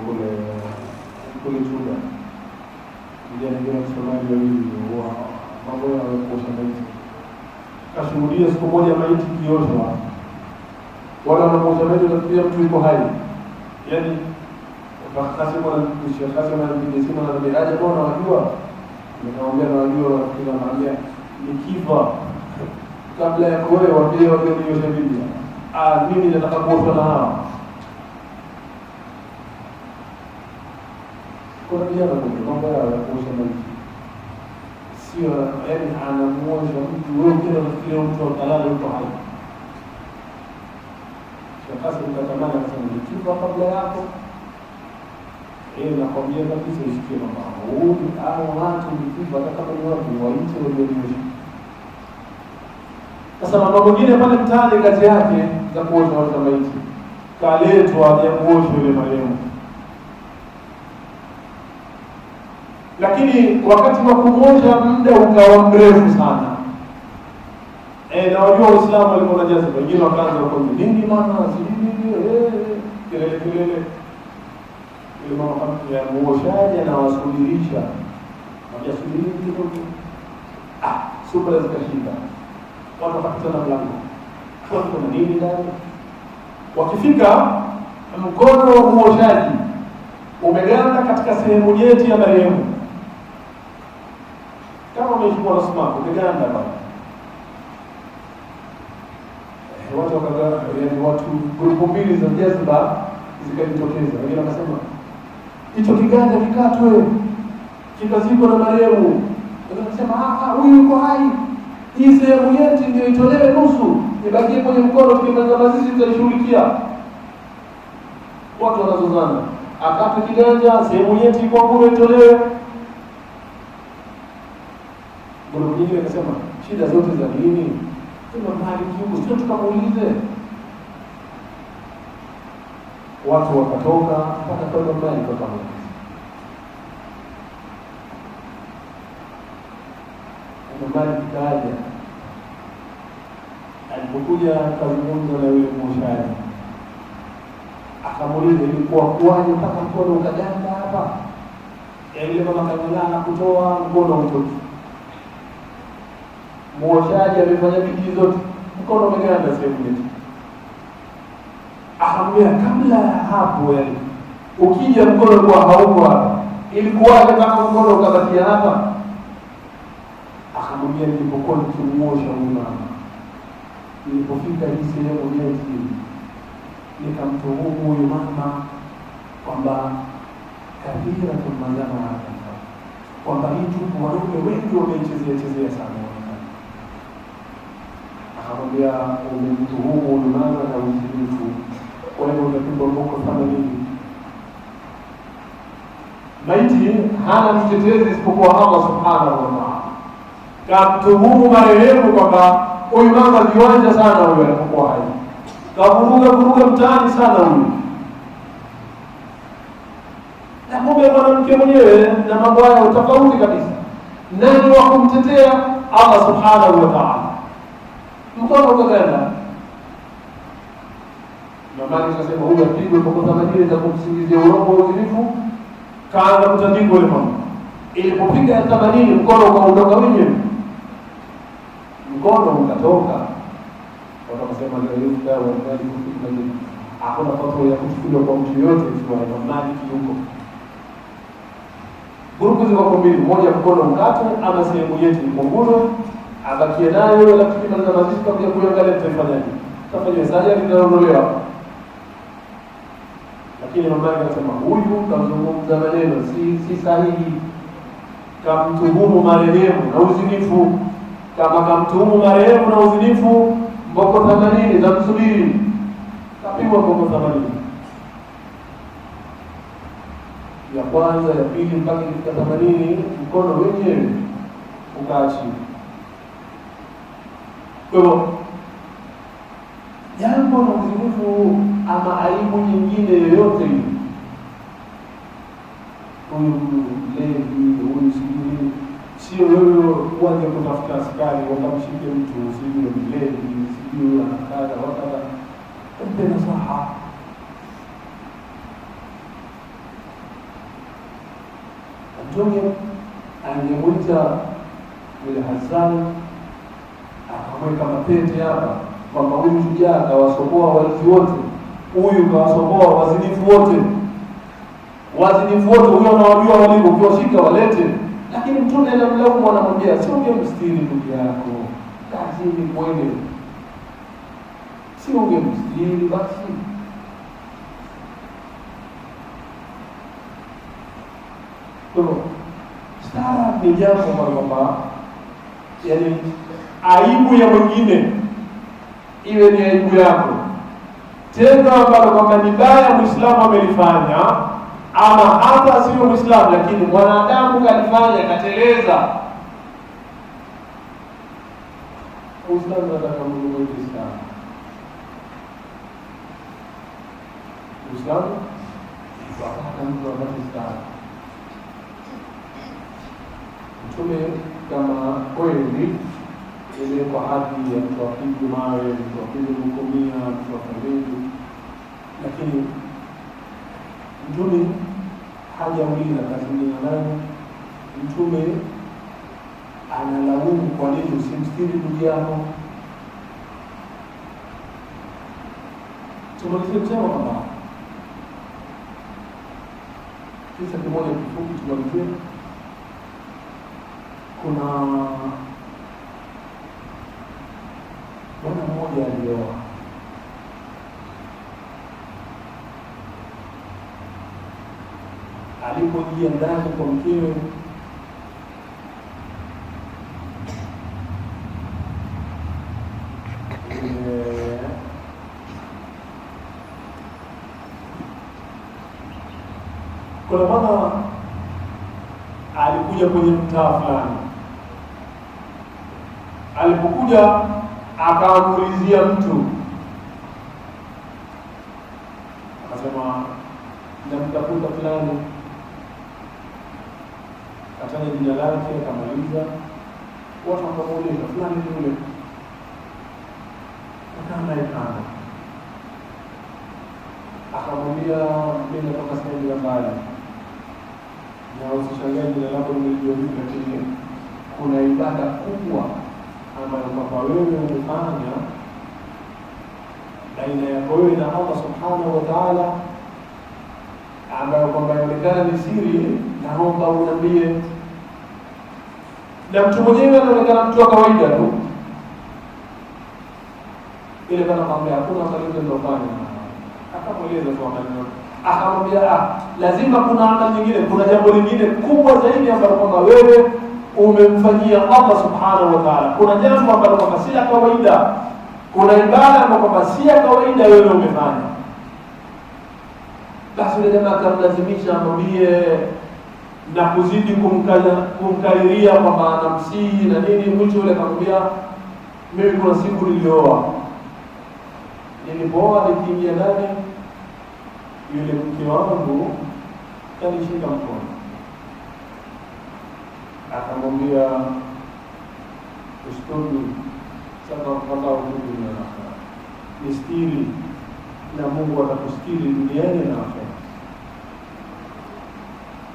kule Chuga, ndio Msomali wawili wa mambo ya kuosha maiti. Kashuhudia siku moja maiti kioshwa, wala wanaosha maiti wanafikiria mtu yuko hai, yaani Kasim anapiga simu ananiambia, aje bwana wajua? Nikamwambia nawajua, kila mmoja nikifa kabla ya kuoa waambie nioshe Biblia. Mimi nataka kuoshwa na hawa. Kuna vijana mambo ya kuosha maiti, sio yaani anamuosha mtu, wewe kile unafikiria mtu atalala yuko hai. Sasa nikatamani akasema nikifa kabla yako, nakwambia kabisa usikie mama huyu au watu nikifa hata kama ni watu waite walioniosha. Sasa mambo mengine pale mtaani kazi yake za kuosha watu maiti. kaletwa hajamuosha yule marehemu. Lakini wakati wa kumosha muda ukawa mrefu sana. Na wajua Uislamu walikuwa na jaziba. Wengine wakaanza kwa nini maana nini kelele. Ile mama ya muoshaji anawasubirisha. Hajasubiri kidogo. Subira zikashika. Watu wakapita na mlango. Kuna nini ndani? Wakifika mkono wa muoshaji umeganda katika sehemu nyeti ya marehemu. Kama umechukua na sumaku, umeganda baba. Watu wakagawa, yaani watu grupu mbili za jazba zikajitokeza. Wengine wakasema hicho kiganja kikatwe, kikazikwa na marehemu. Wengine wakasema huyu yuko hai. Hii sehemu nyeti ndio itolewe nusu, ibakie kwenye mkono, tukimaliza mazishi tutashughulikia. Watu wanazozana. Akate kiganja, sehemu nyeti iko bure itolewe. Bwana mwingine akasema shida zote za nini? Tuna mahali kiungo, sio tukamuulize. Watu wakatoka mpaka kwa mbali kwa kama. Mbali kaja. Alipokuja kazungumza na yule mshaji. Akamuuliza ilikuwa kuaje mpaka mkono ukaganda hapa? Ile mama kanilala kutoa mkono utoki. Mwoshaji amefanya bidii zote, mkono umeganda sehemu yetu. Akamwambia kabla ya hapo, yaani ukija mkono kwa hauko hapa, ilikuwaje mpaka mkono ukabakia hapa? Akamwambia nilipokuwa nikimuosha huyu mama, nilipofika hii sehemu yetu, nikamtuhumu huyu mama kwamba kabila tumazana hapa, kwamba hii tupo wanaume wengi wameichezea sana. Akamwambia umemtuhumu huyu mama na uzinifu, kwa hiyo utapigwa mboko 80. Maiti hana mtetezi isipokuwa Allah subhanahu wa ta'ala. Kamtuhumu marehemu kwamba huyu mama viwanja sana huyu alipokuwa hai. Kavuruga mtaani sana huyu. Na kumbe mwanamke mwenyewe na mambo haya tofauti kabisa. Nani wa kumtetea? Allah subhanahu wa ta'ala. Mkono ukaganda. Mama akasema huyu apigwe kwa kosa majira za kumsingizia urongo wa uzinifu. Kaanza kutandikwa ile mama. Ilipopiga ya 80 mkono ukaondoka wenyewe. Mkono ukatoka. Wakasema leo hivi dawa ya kufika hivi. Hakuna foto ya kuchukuliwa kwa mtu yote ikiwa na mali kiuko. Grupu ziko mbili, moja mkono mkate ama sehemu yetu ipunguzwe, abakie nayo lakini maliza mazishi kwa kuangalia tutafanyaje. Tutafanya sajari ndio. Lakini mama akasema huyu kamzungumza maneno si sahihi. Kamtuhumu marehemu na uzinifu. Kama kamtuhumu marehemu na uzinifu, mboko 80 za msubiri. Kapigwa mboko 80. Ya kwanza, ya pili mpaka ifika 80, mkono wenyewe ukaachi. Kwa hivyo jambo la uzinifu ama aibu nyingine yoyote hii, huyu levi, huyu sijui, sio wewe uanze kutafuta askari wakamshike mtu sijui levi, sijui anakada wakala, mpe nasaha. Mtume angemwita yule Hassan akamweka mapete hapa kwamba huyu shujaa kawasokoa walizi wote, huyu kawasokoa wazinifu wote, huyo anawajua walipo, ukiwashika walete. Lakini Mtume anamlaumu, anamwambia sio ungemstiri ndugu yako, kazi ni kweli, sio ungemstiri basi. Kwa stara ni jambo kwamba yaani aibu ya mwingine iwe ni aibu yako. Tendo ambalo kwamba ni baya Muislamu amelifanya ama hata sio Muislamu lakini mwanadamu kalifanya kateleza, Uislamu unataka mwenye Uislamu. Uislamu wakati mtu anapotaka Mtume kama kweli ile kwa haki ya mtu apigwe mawe, mtu apigwe mkomia, mtu afanyeje, lakini Mtume hajauliza kazini nani. Mtume analaumu kwa nini usimstiri ndugu yako. Tumalizie kusema kwamba kisa kimoja kifupi tumalizie. Kuna bwana mmoja alioa, alipoingia ndani kwa mkewe kuna bwana alikuja kwenye mtaa fulani. Alipokuja akamuulizia mtu, akasema namtafuta fulani, kataja jina lake, akamaliza. Watu wakamuuliza fulani ni yule, akaangaikana, akamwambia mimi natoka sehemu ya mbali na usishangae jina lako nilijua vipi, lakini kuna ibada kubwa ambayo kwamba wewe umefanya baina yako wewe na Allah subhanahu wa ta'ala, ambayo kwamba inaonekana ni siri, naomba uniambie. Na mtu mwenyewe anaonekana mtu wa kawaida tu, ile kana kwamba hakuna kalizo lilofanya, akamweleza tu maneno, akamwambia lazima kuna amali nyingine, kuna jambo lingine kubwa zaidi ambalo kwamba wewe umemfanyia Allah subhanahu wa ta'ala. Kuna jambo ambalo kwamba si la kawaida, kuna ibada ambayo kwamba si ya kawaida wewe umefanya. Basi yule jamaa akamlazimisha amwambie na kuzidi kumkariria kwamba anamsihi na nini. Mwisho yule akamwambia, mimi kuna siku nilioa, nilipooa nikiingia ndani, yule mke wangu kanishika mkono, akamwambia ustudu sasa mpaka urudi na akhera, nistiri na Mungu atakustiri duniani na akhera.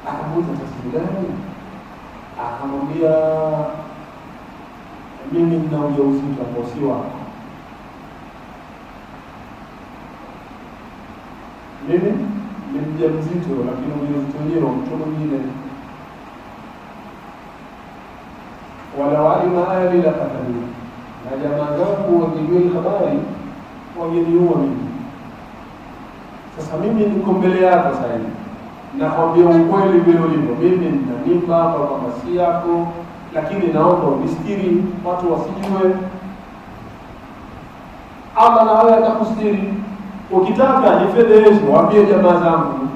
Akamuuliza tatizo gani? Akamwambia mimi nina ujauzito ambao si wako, mimi ni mjamzito, lakini ujauzito wenyewe wa mtu mwingine. Wala walima ahli la qatali, na jamaa zangu wangejua habari wangeniua mimi. Sasa mimi niko mbele yako sasa hivi, nakwambia ukweli vile ulivyo. Mimi nina mimba kwa kwamba si yako, lakini naomba unistiri, watu wasijue. Allah na wewe atakustiri. Ukitaka nifedheshe, waambie jamaa zangu.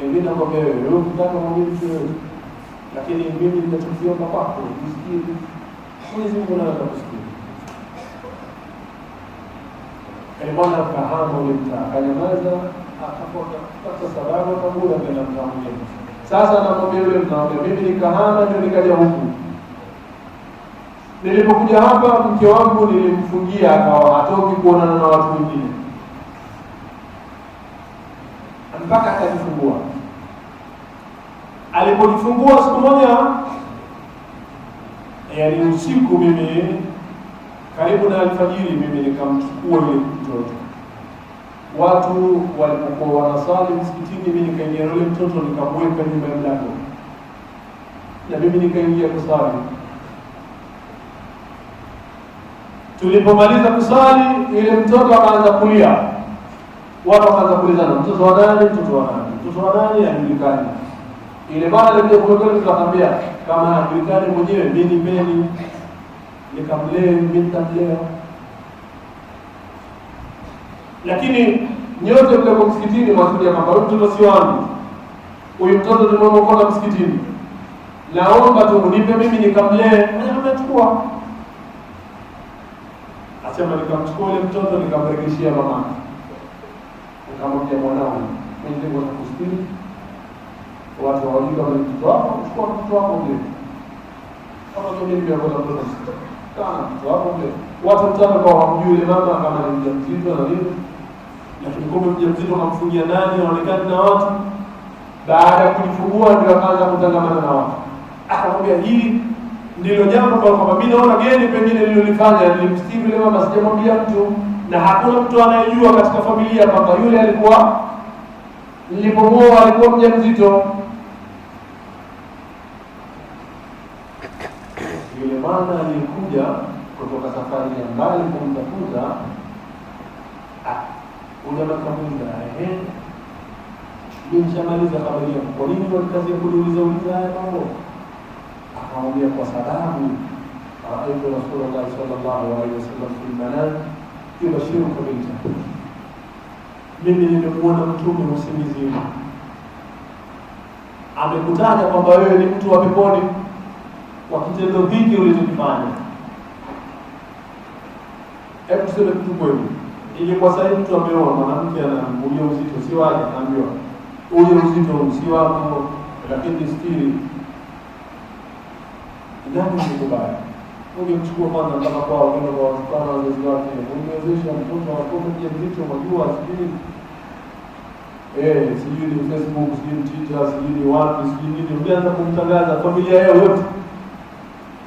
Mimi nakwambia wewe, ukitaka mwambie wewe, lakini mimi nitachokiomba kwako nistiri. Mwenyezi Mungu naye atakustiri. Bwana akahamu ule mtaa, akanyamaza, akapoka kwa sababu kabula tena mtamwambia. Sasa namwambia yule mtamwambia, mimi nikahama ndio nikaja huku. Nilipokuja hapa mke wangu nilimfungia, akawa hatoki kuonana na watu wengine mpaka akajifungua. Alipojifungua siku moja, yaani usiku, mimi karibu na alfajiri, mimi nikamchukua yule mtoto. Watu walipokuwa wanasali msikitini, mimi nikaingia yule mtoto nikamweka nyuma ya mlango, na mimi nikaingia kusali. Tulipomaliza kusali, yule mtoto akaanza kulia. Watu wakaanza kuulizana, mtoto wa nani? Mtoto wa nani? Mtoto wa nani? Hajulikani. Ile bwana alikuja kwa mtu akamwambia, kama hajulikani mwenyewe mimi nipeni nikamlee, mimi nitamlea. Lakini nyote mle kwa msikitini mwasudia kwamba huyu mtoto si wangu, huyu mtoto tumemwokota msikitini, naomba tu unipe mimi nikamlee. Amechukua, asema nikamchukua yule mtoto nikamrekeshia mama. Akamwambia mwanao, Mwenyezi Mungu atakustiri, watu hawajui kama ni mtoto wako, chukua mtoto wako vile. Kama mimi nimeona mtoto kana mtoto wako vile. Watu mtaka kwa hamjui yule mama kama ni mjamzito na nini. Lakini kumbe mjamzito kamfungia nani, anaonekana na watu. Baada ya kujifungua ndio akaanza kutangamana na watu. Akamwambia hili ndilo jambo kwamba mimi naona geni pengine nililofanya, nilimstiri yule mama, sijamwambia mtu, na hakuna mtu anayejua katika familia kwamba yule alikuwa nilipomuoa alikuwa mjamzito. Yule mama alikuja kutoka safari ya mbali kumtafuta, ujamaa kamuuliza, nimeshamaliza habari yako, kwa nini walikazi ya kuuliza haya mambo? Akamwambia kwa sababu raaitu Rasulullah sallallahu alaihi wasallam fi manam yubashiruka bil jannah, mimi nimemuona mtume usingizini amekutaja kwamba wewe ni mtu wa peponi kwa kitendo hiki ulichokifanya. Hebu tuseme kitu kweli, ilikuwa sahihi mtu ameoa mwanamke ana ujauzito, si wake, anaambiwa ujauzito si wako, lakini stiri ndani ni kubaya. Ungemchukua kwanza mpaka kwao, kwenda kwa wasichana wazazi wake, ungemwezesha mtoto wako mjamzito, unajua sijui sijui ni Facebook, sijui Twitter, sijui ni wapi, sijui nini, umeanza kumtangaza familia yao yote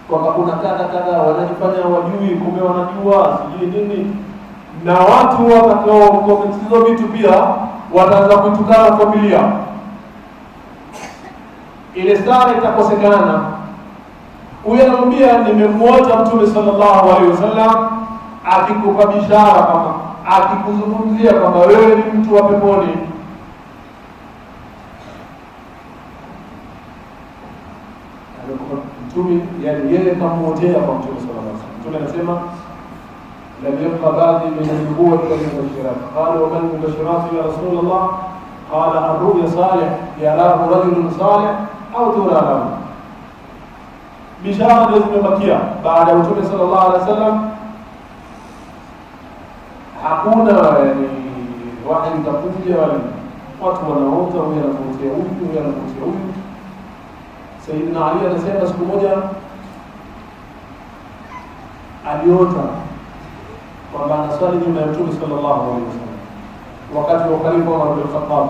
kwamba kuna kadha wanajifanya hawajui, kumbe wanajua, sijui nini. Na watu watakao comment hizo vitu pia wataanza kutukana familia, ile sara itakosekana. Huyo anamwambia nimemwota Mtume sallallahu alaihi wasallam akikupa bishara kama akikuzungumzia kwamba wewe ni mtu wa peponi. Mtume yani yeye kamuotea kwa Mtume sallallahu alaihi wasallam. Mtume anasema lam yabqa ba'di min an-nubuwwati wal mubashirat. Qala wa man mubashirat ya Rasulullah? Qala ar-ru'ya salih yarahu rajulun salih au turahu. Bishara ndio zimebakia baada ya Mtume sallallahu alaihi wasallam. Hakuna yani wahi utakuja wale watu wanaota, huyu anapotea huyu anapotea huyu. Sayyidina Ali anasema siku moja aliota kwamba anaswali nyuma ya Mtume sallallahu alaihi wasallam wakati wa khalifa Umar bin Khattab.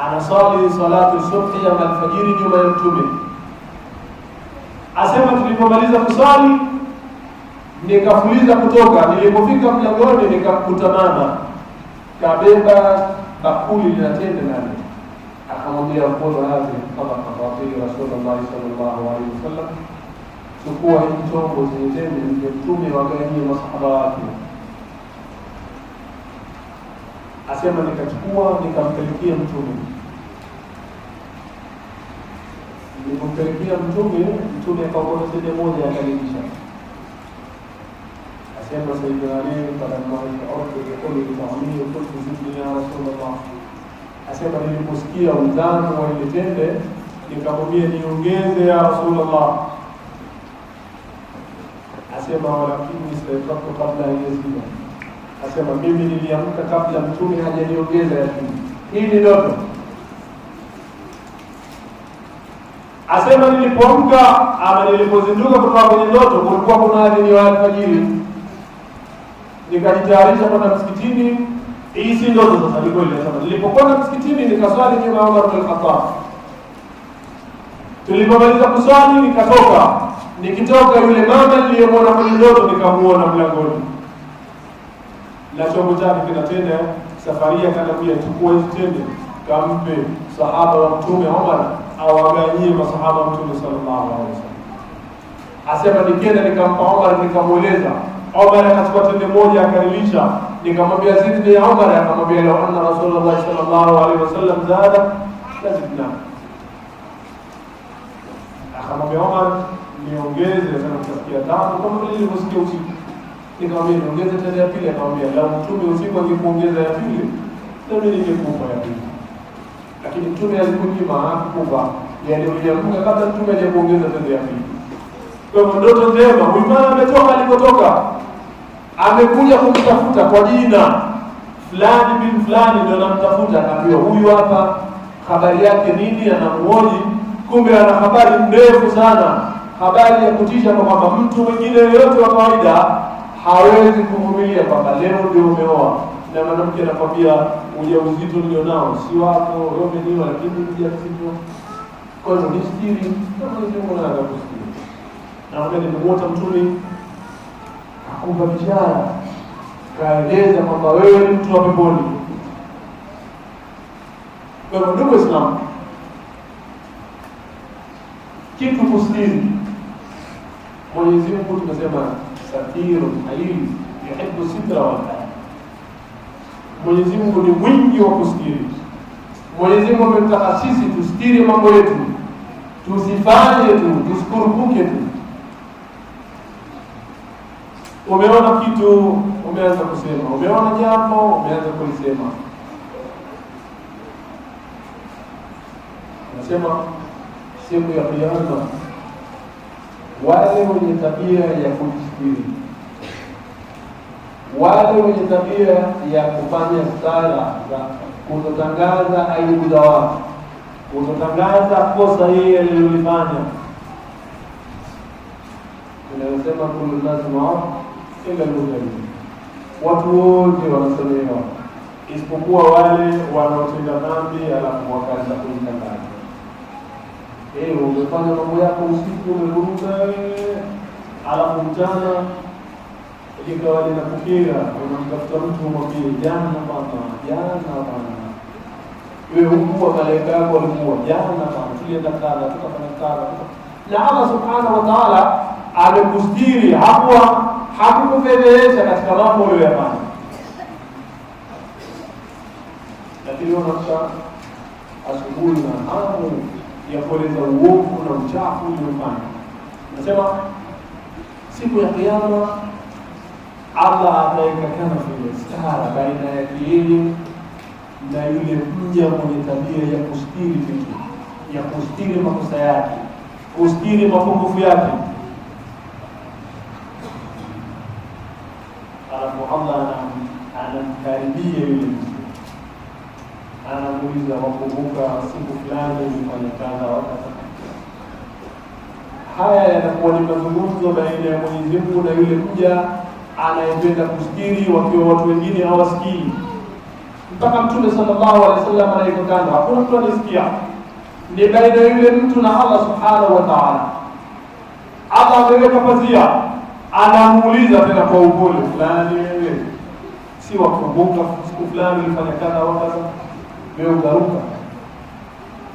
Anasali salatu subhi ya alfajiri nyuma ya Mtume. Asema tulipomaliza kusali nikafuliza kutoka, nilipofika mlangoni nikamkuta mama kabeba bakuli linatende nani. Akamwambia mkono hazi kama kafiri Rasulullah sallallahu alaihi wasallam, chukua hii chombo chenye tende, ndio Mtume wagawanyie masahaba wake. Asema nikachukua nikampelekea Mtume. Nilipompelekea Mtume, Mtume akaokota tende moja akalisha. Asema Sayyidina Ali falamma ra'aytu yaqulu ta'amini qultu zidni ya Rasulullah. Asema niliposikia utamu wa ile tende nikamwambia niongeze ya Rasulullah. Asema walakini sayfatu kabla yazida. Asema mimi niliamka kabla Mtume hajaniongeza ya pili. Hii ni ndoto. Asema nilipoamka ama nilipozinduka kutoka kwenye ndoto, kulikuwa kuna adhini ya alfajiri. Nikajitayarisha kwenda msikitini. Hii si ndoto sasa, ni kweli. Asema nilipokwenda msikitini nikaswali nyuma ya Umar bin Khattab. Tulipomaliza kuswali nikatoka. Nikitoka yule mama niliyemwona kwenye ndoto nikamuona mlangoni. Na chombo chake kinatenda safaria, kanambia chukua hizo tende kampe sahaba wa Mtume Umar au aganyie masahaba Mtume sallallahu alaihi wasallam. Asema nikienda nikampa Umar, nikamueleza. Umar akachukua tende moja akanilisha, nikamwambia zidni ya Umar, akamwambia law anna Rasulullah sallallahu alaihi wasallam zada lazidna. Akamwambia Umar niongeze sana kufikia tano kama vile nilivyosikia usiku. Nikamwambia niongeze tende ya pili, akamwambia lau Mtume usiku angekuongeza ya pili na mimi ningekupa ya pili. Lakini Mtume alikunyima hakukupa, yani uliamka kabla Mtume hajakuongeza tende ya pili. Kwa ndoto njema, huyu mama ametoka alikotoka. amekuja kumtafuta kwa jina fulani bin fulani, ndio anamtafuta, akaambiwa huyu hapa, habari yake nini, anamuoji, kumbe ana habari ndefu sana, habari ya kutisha, kwamba mtu mwingine yoyote wa kawaida hawezi kuvumilia kwamba leo ndio umeoa na mwanamke anakwambia ujauzito nilionao si wako, wewe umeniwa lakini ujauzito. Kwa hiyo ni siri, kama ndio mwana kusiri. Na wakati nimemuota Mtume akupa bishara, kaeleza kwamba wewe ni mtu wa peponi. Kwa hiyo ndugu Islam, kitu kusiri, Mwenyezi Mungu tumesema satirun halim yuhibbu sitra wal haya. Mwenyezi Mungu ni mwingi wa kustiri. Mwenyezi Mungu ametaka sisi tustiri mambo yetu, tusifanye tu, tusikurupuke tu. Umeona kitu, umeanza kusema, umeona jambo, umeanza kulisema. Nasema siku ya Kiyama wale wenye tabia ya kujistiri, wale wenye tabia ya kufanya sala za kutotangaza aibu za watu, kutotangaza kosa yeye alilolifanya, tunasema kullu lazima ila mujahid, watu wote wanasamehewa isipokuwa wale wanaotenda dhambi alafu wakaanza kujitangaza. Umefanya mambo yako usiku, umevuruga, alafu mchana ikawa linakukera, unamtafuta mtu umwambie jana bana, wewe hukuwa malaika yako walikuwa jana bana, tulienda kadha, tukafanya kadha. Na Allah subhanahu wa ta'ala amekustiri, hakukufedhesha katika mambo uliyofanya. Lakini unaamka asubuhi na hamu ya kueleza uovu na uchafu uliofanya. Nasema siku ya Kiyama Allah ataweka kama vile stara baina ya yeye na yule mja mwenye tabia ya kustiri vitu, ya kustiri makosa yake, kustiri mapungufu yake. Alafu Allah anamkaribia yule mtu, anamuuliza, wakumbuka siku fulani ulifanya kadha wa kadha. Haya yanakuwa ni mazungumzo baina ya Mwenyezi Mungu na yule mja anayependa kustiri wakiwa watu wengine hawasikii. Mpaka Mtume sallallahu alaihi wasallam anaikotana, hakuna mtu anasikia. Ni baina yule mtu na Allah subhanahu wa ta'ala. Allah ameweka pazia, anamuuliza tena kwa upole, fulani wewe si wakumbuka siku fulani ulifanya kadha wa kadha? Wewe ugaruka.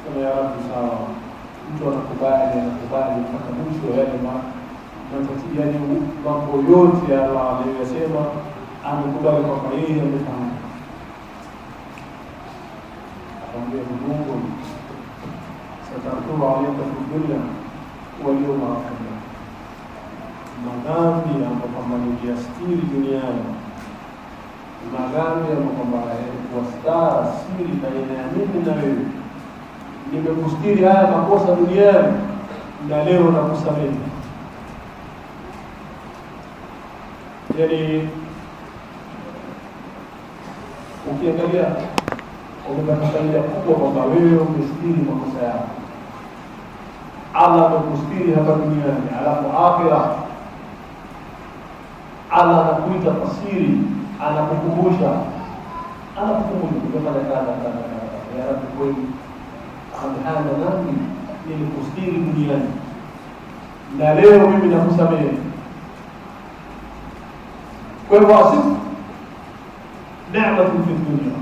Sema ya Rabbi sawa. Mtu anakubali mpaka mwisho yale yani mambo yote Allah aliyosema, amekubali kwamba yeye amefanya. Akamwambia Mungu, satakuwa alayka fi dunya wal yawma akhir. Madhambi ambayo kwamba niliyastiri duniani, madhambi ambayo kwamba yalikuwa stara siri baina ya mimi na wewe, nimekustiri haya makosa duniani na leo nakusamehe. Yani ukiangalia umepata faida kubwa kwamba wewe umestiri makosa yako. Allah amekustiri hapa duniani, alafu akhira Allah anakuita fasiri, anakukumbusha kufanya kadha. Ya Rabbi, kweli haya dhambi nilikustiri duniani na leo mimi nakusamehe. Kwa hivyo asifu neema fi dunia,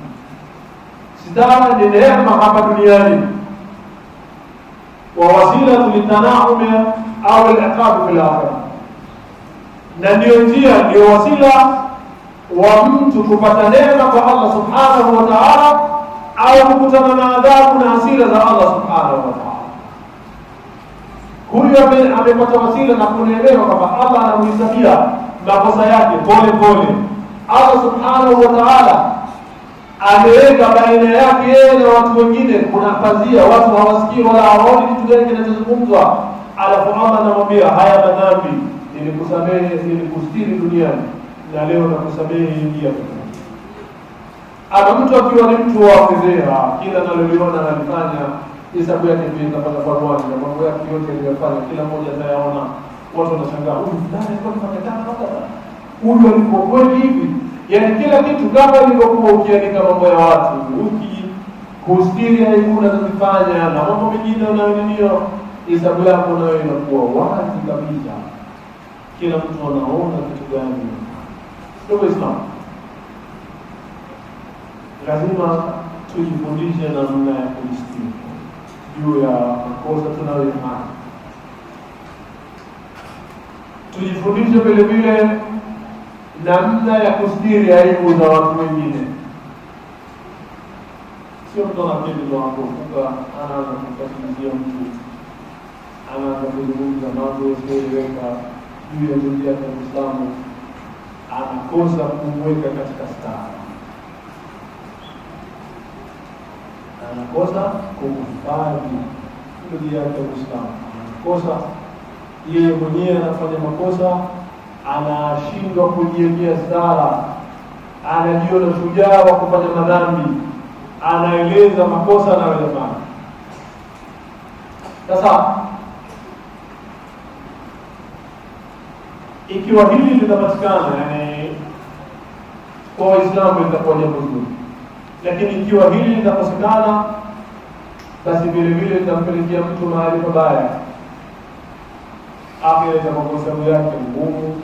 sitara ni neema hapa duniani, wa wasila litanaumi au al-iqab fil akhirah, na ndio njia, ndio wasila wa mtu kupata neema kwa Allah subhanahu wa ta'ala, au kukutana na adhabu na hasira za Allah subhanahu wa ta'ala. Huyu amepata wasila na kuneelewa kwamba Allah anamhesabia makosa yake pole pole. Allah subhanahu wa ta'ala ameweka baina yake yeye na watu wengine kuna pazia, watu hawasikii wala hawaoni kitu gani kinachozungumzwa. Alafu Allah anamwambia, haya madhambi nilikusamehe, nilikustiri duniani na leo nakusamehe, ingia. Ama mtu akiwa ni mtu wa fedheha, kila analoliona analifanya, hesabu yake pia itapata barwani na mambo yake yote aliyofanya kila mmoja atayaona. Watu wanashangaa, huyu ndani alikuwa anafanya kama huyu alikuwa kweli hivi. Yaani kila kitu kama ilivyokuwa ukiandika mambo ya watu, kustiri aibu unazofanya na mambo mengine unayoninio, hesabu yako nayo inakuwa wazi kabisa. Kila mtu anaona kitu gani. Ndio Islam. Lazima tujifundishe namna ya kujistiri juu ya makosa tunayofanya. Tujifundishe vile vile namna ya kustiri aibu za watu wengine. Sio mtu anakili ndio anapofuka anaanza kumfatilizia mtu, anaanza kuzungumza mambo yasiyoeleweka juu ya dini ya Uislamu, anakosa kumweka katika staa, anakosa kumhifadhi dini ya Uislamu, anakosa yeye mwenyewe, anafanya makosa, anashindwa kujiekea sala, anajiona shujaa wa kufanya madhambi, anaeleza makosa anayofanya. Sasa ikiwa hili litapatikana, yani kwa Waislamu litakuwa jambo zuri, lakini ikiwa hili litakosekana, basi vile vile litampelekea mtu mahali pabaya, akhira makosa yake ngumu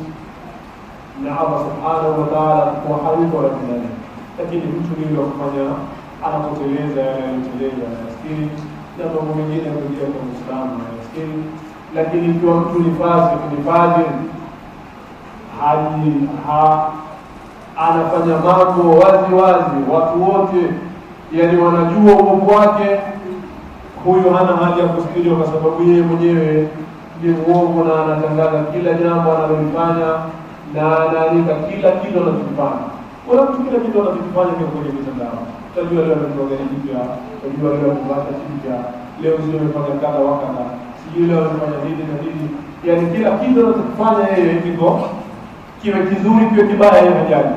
na Allah subhanahu wa ta'ala kwa halifa wa dunia. Lakini mtu yule kufanya anapoteleza yale yanayoteleza nafikiri na mambo mengine yanayokuja kwa Muislamu nafikiri. Lakini ikiwa mtu ni fadhili anafanya mambo wazi watu wote yani wanajua uongo wake, huyo hana haja ya kusikiliwa, kwa sababu yeye mwenyewe ni muongo na anatangaza kila jambo analolifanya na anaandika kila kitu anachofanya. Kuna mtu kila kitu anachofanya kwenye mitandao. Utajua leo ametoa gari jipya, utajua leo amepata jipya, leo sio amefanya kadha wakati, sijui leo amefanya nini na nini. Yaani kila kitu anachofanya yeye kiko kiwe kizuri kiwe kibaya, yeye hajali.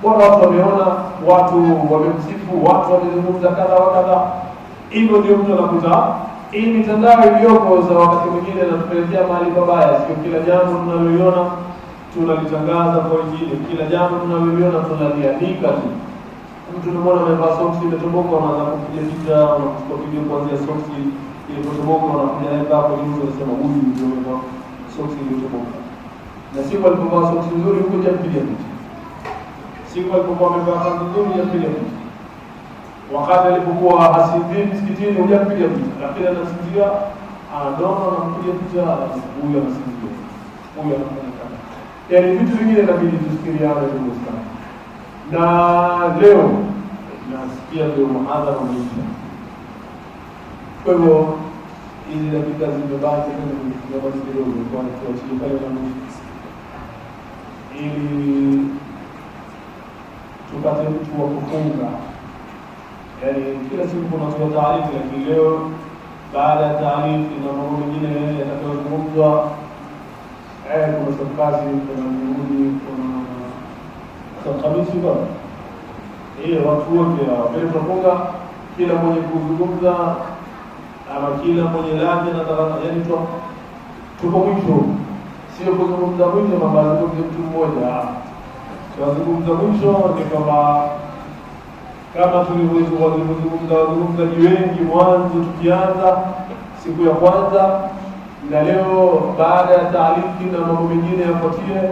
Bora watu wameona, watu wamemsifu, watu wamezungumza kadha wakati. Hivyo ndio mtu anakuta hii mitandao iliyoko za wakati mwingine inatupelekea mahali pabaya. Sio kila jambo tunaloiona tunalitangaza kwa wengine, kila jambo tunaloiona tunaliandika tu. Mtu mmoja amevaa soksi imetoboka, anaanza kupiga picha, anachukua video kuanzia soksi ile imetoboka, anakuja naye hapo juu, anasema huyu ndio amevaa soksi imetoboka. Na siku alipovaa soksi nzuri huko jampiga picha, siku alipokuwa amevaa kanzu nzuri jampiga picha, wakati alipokuwa hasidhi msikitini hujampiga picha, lakini anasinzia anaona na kupiga picha, huyu anasinzia, huyu anafanya kazi. Yaani vitu vingine inabidi tusikiliane ndugu sana. Na leo nasikia ndio muhadhara umeisha. Kwa hivyo hizi dakika zimebaki kidogo kwa tuachie pale na mwisho, ili tupate mtu wa kufunga. Yaani kila siku tunatoa taarifa, lakini leo baada ya taarifa na mambo mengine yatakayozungumzwa, kuna safari, kuna juhudi, kuna Alhamisi kwa watu wote wapele tunafunga, kila mwenye kuzungumza ama kila mwenye laje na tarana, yani tuko mwisho, sio kuzungumza mwisho mabadiliko ya mtu mmoja. Kuzungumza mwisho ni kama tulivyozungumza wazungumzaji wengi mwanzo tukianza siku ya kwanza, na leo baada ya taarifa na mambo mengine yafuatie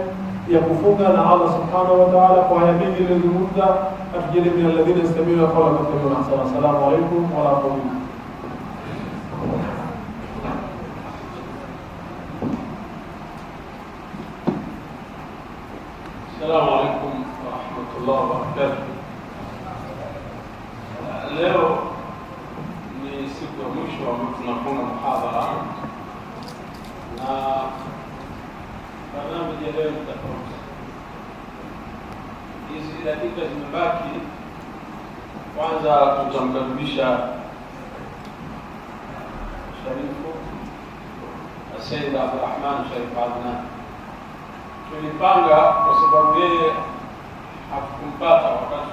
ya kufunga, na Allah subhanahu wa ta'ala kwa haya mengi iliyozungumza atujalie min alladhina yastami'una qawla fayattabi'una ahsana. Assalamu alaykum wa rahmatullahi. Assalamu alaykum wa rahmatullahi wa barakatuh. Leo ni siku ya mwisho ambapo tunafunga muhadhara, na barnamiji ya leo ni tofauti. Hizi dakika zimebaki, kwanza tutamkaribisha Sharifu Sayyid Abdurrahman Sharif Adnan. tulipanga kwa sababu yeye hatukumpata wakati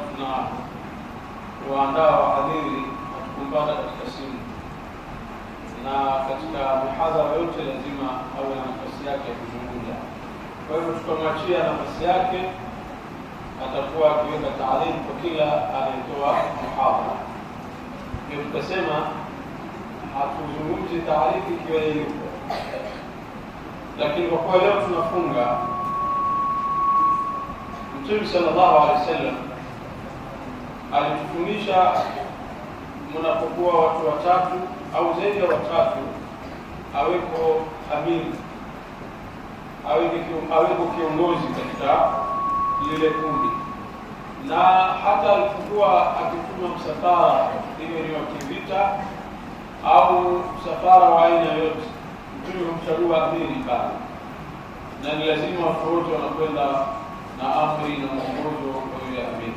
tunaandaa wahadhiri, hatukumpata katika simu, na katika mihadhara yote lazima awe na nafasi yake ya kuzungumza. Kwa hivyo tukamwachia nafasi yake, atakuwa akiweka taarifa kwa kila anayetoa muhadhara. Ndio tukasema hatuzungumzi taarifa ikiwa yupo, lakini kwa kuwa leo tunafunga, Mtume sallallahu alaihi wasallam alitufundisha mnapokuwa watu watatu au zaidi ya watatu, aweko amiri, aweko kiongozi katika lile kundi. Na hata alipokuwa akituma msafara, iwe ni wa kivita au msafara wa aina yote, Mtume humchagua amiri pale, na ni lazima watu wote wanakwenda na amri na mwongozo wa yule amiri.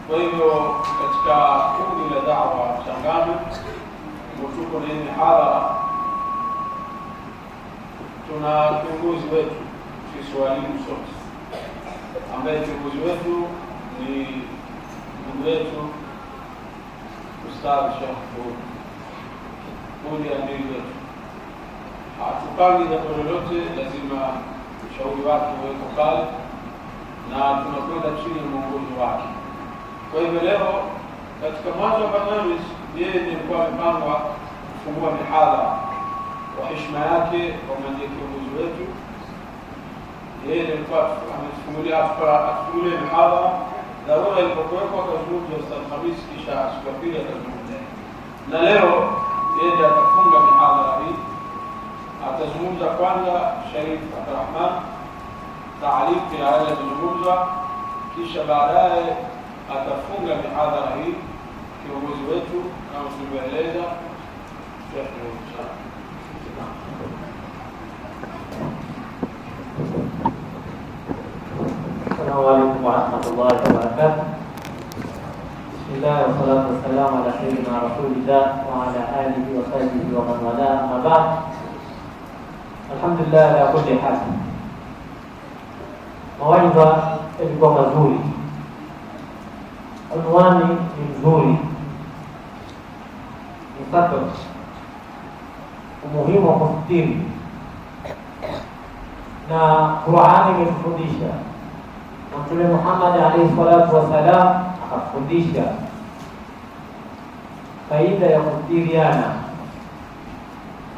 Kwa hivyo katika kundi la da'wa Changamwe, tuko na hii mihadhara, tuna kiongozi wetu sisi walimu sote, ambaye kiongozi wetu ni ndugu wetu Ustadh Sheikh Budi amiri wetu. Hatupangi jambo lolote, lazima ushauri wake uweko pale na tunakwenda chini ya mwongozo wake. Kwa hivyo leo katika mwanzo wa barnamij, yeye ndiye alikuwa amepangwa kufungua mihadhara kwa heshima yake, kwa ndiye kiongozi wetu. Yeye ndiye alikuwa atufungulie mihadhara. Dharura ilipokuwepo akazungumza Ustadh Khamis, kisha siku ya pili akazungumza. Na leo yeye ndiye atafunga mihadhara hii. Atazungumza kwanza Sharif Abdurrahman, taarifa ya yale yalizungumzwa, kisha baadaye atafunga mihadhara hii kiongozi wetu kama tulivyoeleza Sheikh Musa. Assalamu alaikum warahmatullahi wabarakatuh. Bismillah wassalatu wassalamu ala sayyidina Rasulillah wa ala alihi wa sahbihi wa man wala, amma ba'd. Alhamdulillah ala kulli hal. Mawaidha yalikuwa mazuri, unwani ni nzuri, msato umuhimu wa kustiri, na Qur'ani imetufundisha, na Mtume Muhammad alayhi salatu wasalam akafundisha faida ya kustiriana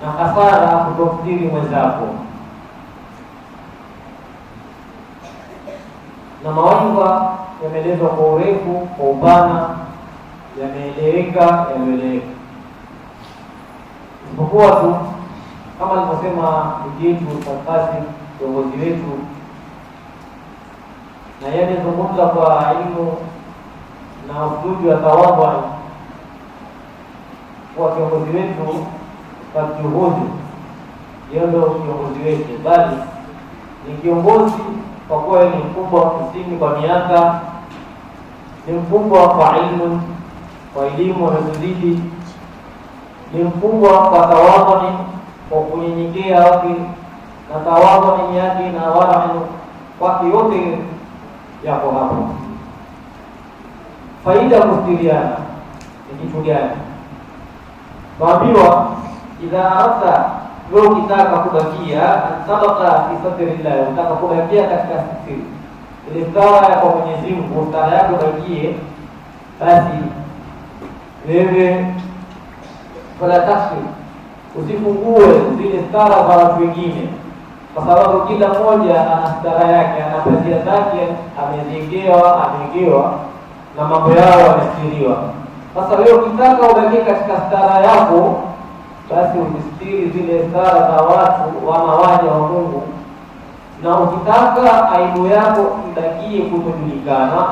na hasara kutostiri mwenzako. Na mawaidha yameelezwa kwa urefu, kwa upana, yameeleweka, yameeleweka. Isipokuwa tu kama alivyosema ndugu yetu Ustadh kiongozi wetu, na yeye alizungumza kwa elimu na usulubu wa tawadhu, kwa kiongozi wetu kwa juhudi, yeye ndio kiongozi wetu, bali ni kiongozi kwa kuwa ni mkubwa kusini kwa miaka, ni mkubwa kwa ilmu, kwa elimu anazozidi, ni mkubwa kwa tawadhu, kwa kunyenyekea wake, na tawadhu yake na warahu kwake yote yako hapo. Faida ya kustiriana ni kitu gani? Tuambiwa idha aradta, wewe ukitaka kubakia sabaka fi sadrillah, unataka kubakia katika siri ile stara ya kwa Mwenyezi Mungu, stara yako bakie, basi wewe wala taksi, usifungue zile stara za watu wengine, kwa sababu kila mmoja ana stara yake, ana pazia zake, amegewa na mambo yao yamestiriwa. Sasa wewe ukitaka ubakie katika stara yako, basi usistiri zile stara za watu wana waja wa Mungu, na ukitaka aibu yako ibakie kutojulikana,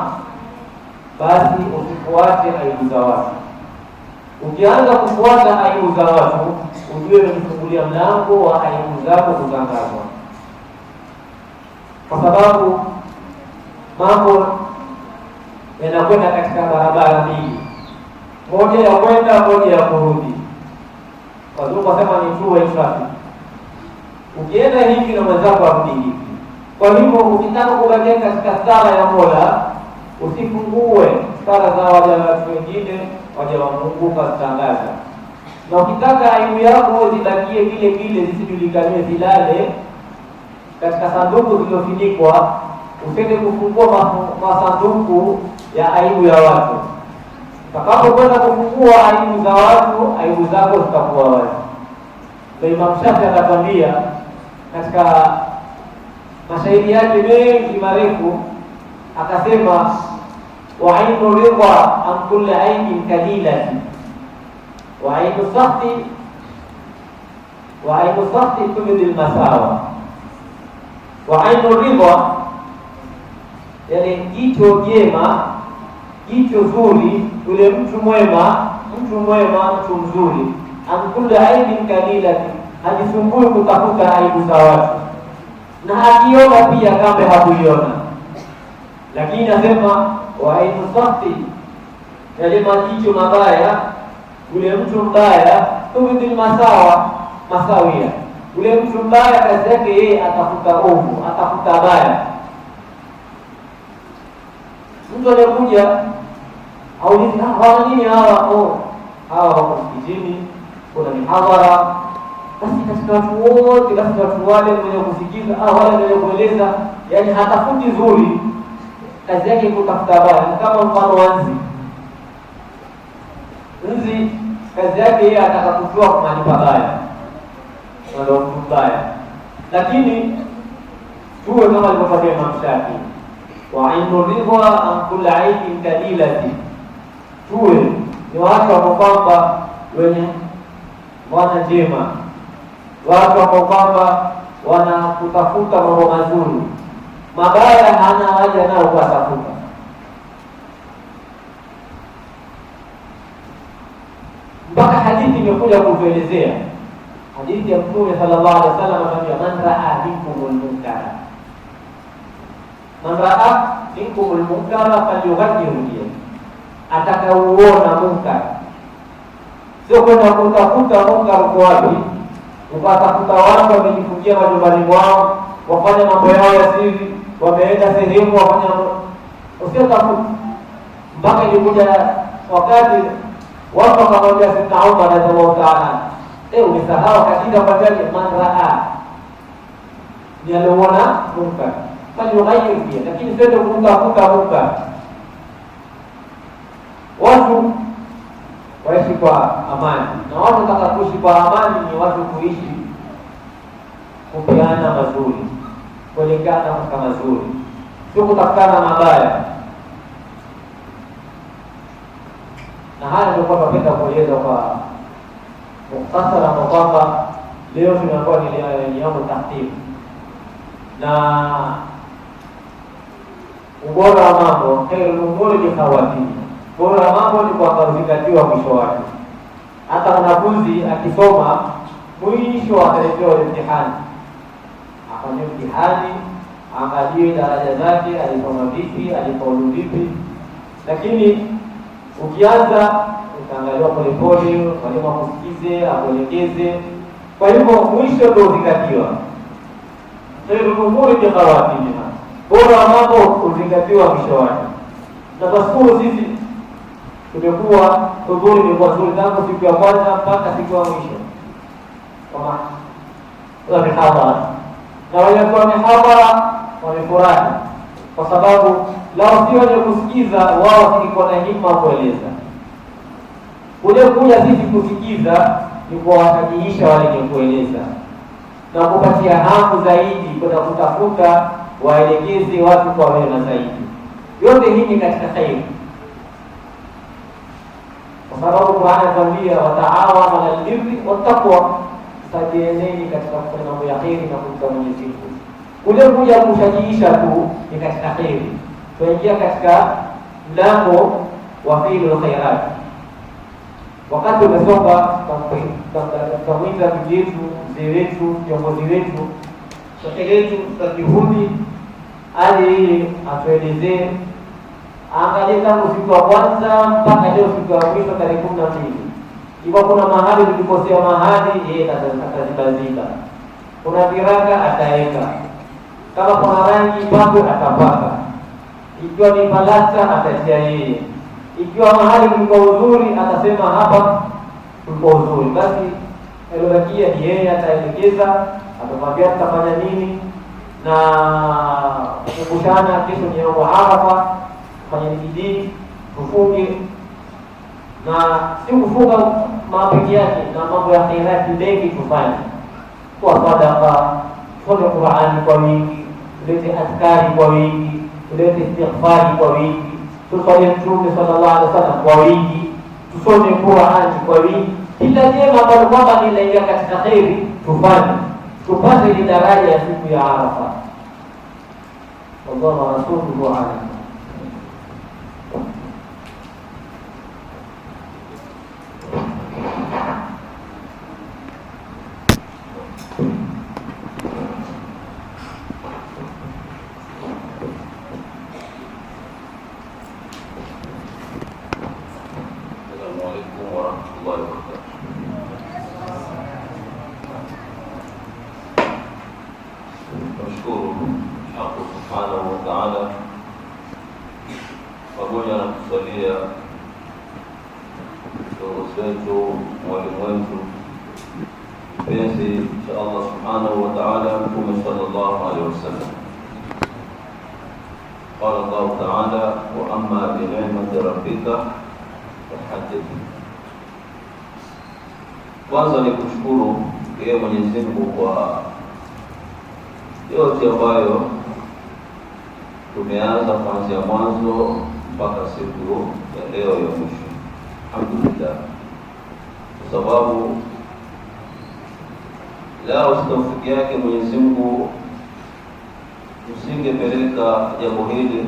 basi usifuate aibu za watu. Ukianza kufuata aibu za watu, ujue umefungulia mlango wa aibu zako kutangazwa, kwa sababu mambo yanakwenda katika barabara mbili, moja ya kwenda, moja ya kurudi. Wazungu wasema ni two way traffic. Ukienda hivi na mwenzako arudi hivi, Kwa hivyo ukitaka kubakia katika stara ya Mola, usifungue stara za watu wengine, waja wa Mungu katangaza. Na ukitaka aibu yako zibakie vile vile, zisijulikane, zilale katika sanduku zilizofunikwa, usende kufungua masanduku ya aibu ya watu. Utakapokwenda kufungua aibu za watu, aibu zako zitakuwa wazi. Kwa Imam Shafi anatuambia katika mashairi yake mengi marefu, akasema wa ainu ridha an kulli aibin kalilati wa ainu sahti tubdi almasawa. Wa ainu ridha, yani jicho jema, jicho zuri, yule mtu mwema, mtu mzuri, an kulli aibin kalilati, hajisumbui kutafuta aibu za watu, na akiona pia kambe hakuiona. Lakini nasema wa ainu sahti, yale majicho mabaya, yule mtu mbaya, tubdi masawia, yule mtu mbaya kazi yake yeye atafuta ovu, atafuta baya. Mtu anakuja auliza hawa nini hawa? Hawa wako msikitini, kuna mihadhara. Basi katika watu wote, katika watu wale wenye kusikiza wale wenye kueleza, yani hatafuti zuri, kazi yake kutafuta baya. Kama mfano wa nzi, kazi yake yeye atakakutoa mahali pabaya, ndio mtu mbaya. Lakini tuwe kama alivyotaja Imam Shafi, wa ainu ridha an kulli aibin kalilati, tuwe ni watu ambao kwamba wenye wana njema, watu ambao kwamba wanakutafuta mambo mazuri, mabaya hana haja nao kuwatafuta. Mpaka hadithi imekuja kutuelezea, hadithi ya Mtume sallallahu alaihi wasallam anasema, man raa minkumul munkara, man raa minkumul munkara falyughayyirhu biyadihi, atakauona munkar. Sio kwenda kutafuta munkar kwa wapi, ukatafuta watu wamejifungia majumbani mwao, wafanya mambo yao ya siri, wameenda sehemu wafanya, usiotafuta. Mpaka ilikuja wakati watu wakamwambia Sayyidina Umar radhiallahu ta'ala, umesahau katika baadaye, man raa, ni aliona munkar falyughayyir biyadihi, lakini sio kutafuta munkar. Watu waishi kwa amani, na watu wataka kuishi kwa amani ni watu kuishi kupeana mazuri, kuelekana katika mazuri, sio kutafutana mabaya. Na haya ndio tunapenda kueleza kwa mukhtasara, kwamba leo tunakuwa ni yaumu tahtim, na ubora wa mambo, khairul umuri bi khawatimi, bora wa mambo ni kwa kuzingatiwa mwisho wake. Hata mwanafunzi akisoma mwisho ataletewa mtihani, afanye mtihani, angalie daraja zake, alisoma vipi, alifaulu vipi. Lakini ukianza utaangaliwa polepole, mwalimu akusikize, akuelekeze. Kwa hivyo mwisho ndio uzingatiwa. Khairul umuri bi khawatimi, bora wa mambo uzingatiwa mwisho wake. Na basi sisi tumekuwa hudhuri imekuwa nzuri tangu siku ya kwanza mpaka siku ya mwisho, kama mihadhara, na waliokuwa mihadhara wamefurahi, kwa sababu lao si wenye kusikiza, wao silikuwa na hikma kueleza. Kule kuja sisi kusikiza ni kuwashajihisha wale wenye kueleza na kupatia hamu zaidi, kwenda kutafuta waelekeze watu kwa wema zaidi. Yote hii ni katika khairi, kwa sababu Qur'an inatuambia wataawanu 'alal birri wattaqwa, saidianeni katika kufanya mambo ya khairi na kumcha Mwenyezi Mungu. Kule kuja kushajiisha tu ni katika khairi, tuingia katika mlango wa fi'lul khairat. Wakati umesonga, tutamwita ndugu yetu, mzee wetu, kiongozi wetu, sote letu, tutajihudi ali atuelezee, angalie tangu siku ya kwanza mpaka leo siku ya mwisho tarehe 12. Ikiwa kuna mahali tulikosea mahali, yeye atazibaziba. Kuna viraka ataweka. Kama kuna rangi pambe atapaka, ikiwa ni palasta atatia yeye, ikiwa mahali kulikuwa uzuri atasema hapa kulikuwa uzuri. Basi aliyobakia ni yeye, ataelekeza, atamwambia tutafanya nini, na kukumbusha kesho ni yaumu Arafa, fanya bidii tufunge, na si kufunga mapeke yake, na mambo ya khairati mengi tufanye, kwa sadaka, tusome Qur'ani kwa wingi, tulete azkari kwa wingi, tulete istighfari kwa wingi, tusali Mtume sallallahu alaihi wasallam kwa wingi, tusome Qur'ani kwa wingi. Kila jema ambalo kwamba linaingia katika khairi tufanye, tupate ile daraja ya siku ya Arafa. Wallahu rasuluhu a'lam. Tunashukuru Allah subhanahu wa ta'ala pamoja na kusalia kiongozi wetu, mwalimu wetu mpenzi cha Allah subhanahu wa ta'ala, Mtume sallallahu alaihi wasallam. Qala Allah ta'ala, wa amma bi ni'mati rabbika fahaddith. Kwanza ni kushukuru yeye Mwenyezi Mungu kwa yote ambayo tumeanza kuanzia mwanzo mpaka siku ya leo ya mwisho. Alhamdulillah. Kwa sababu lao tawfiki yake Mwenyezi Mungu usingepeleka jambo hili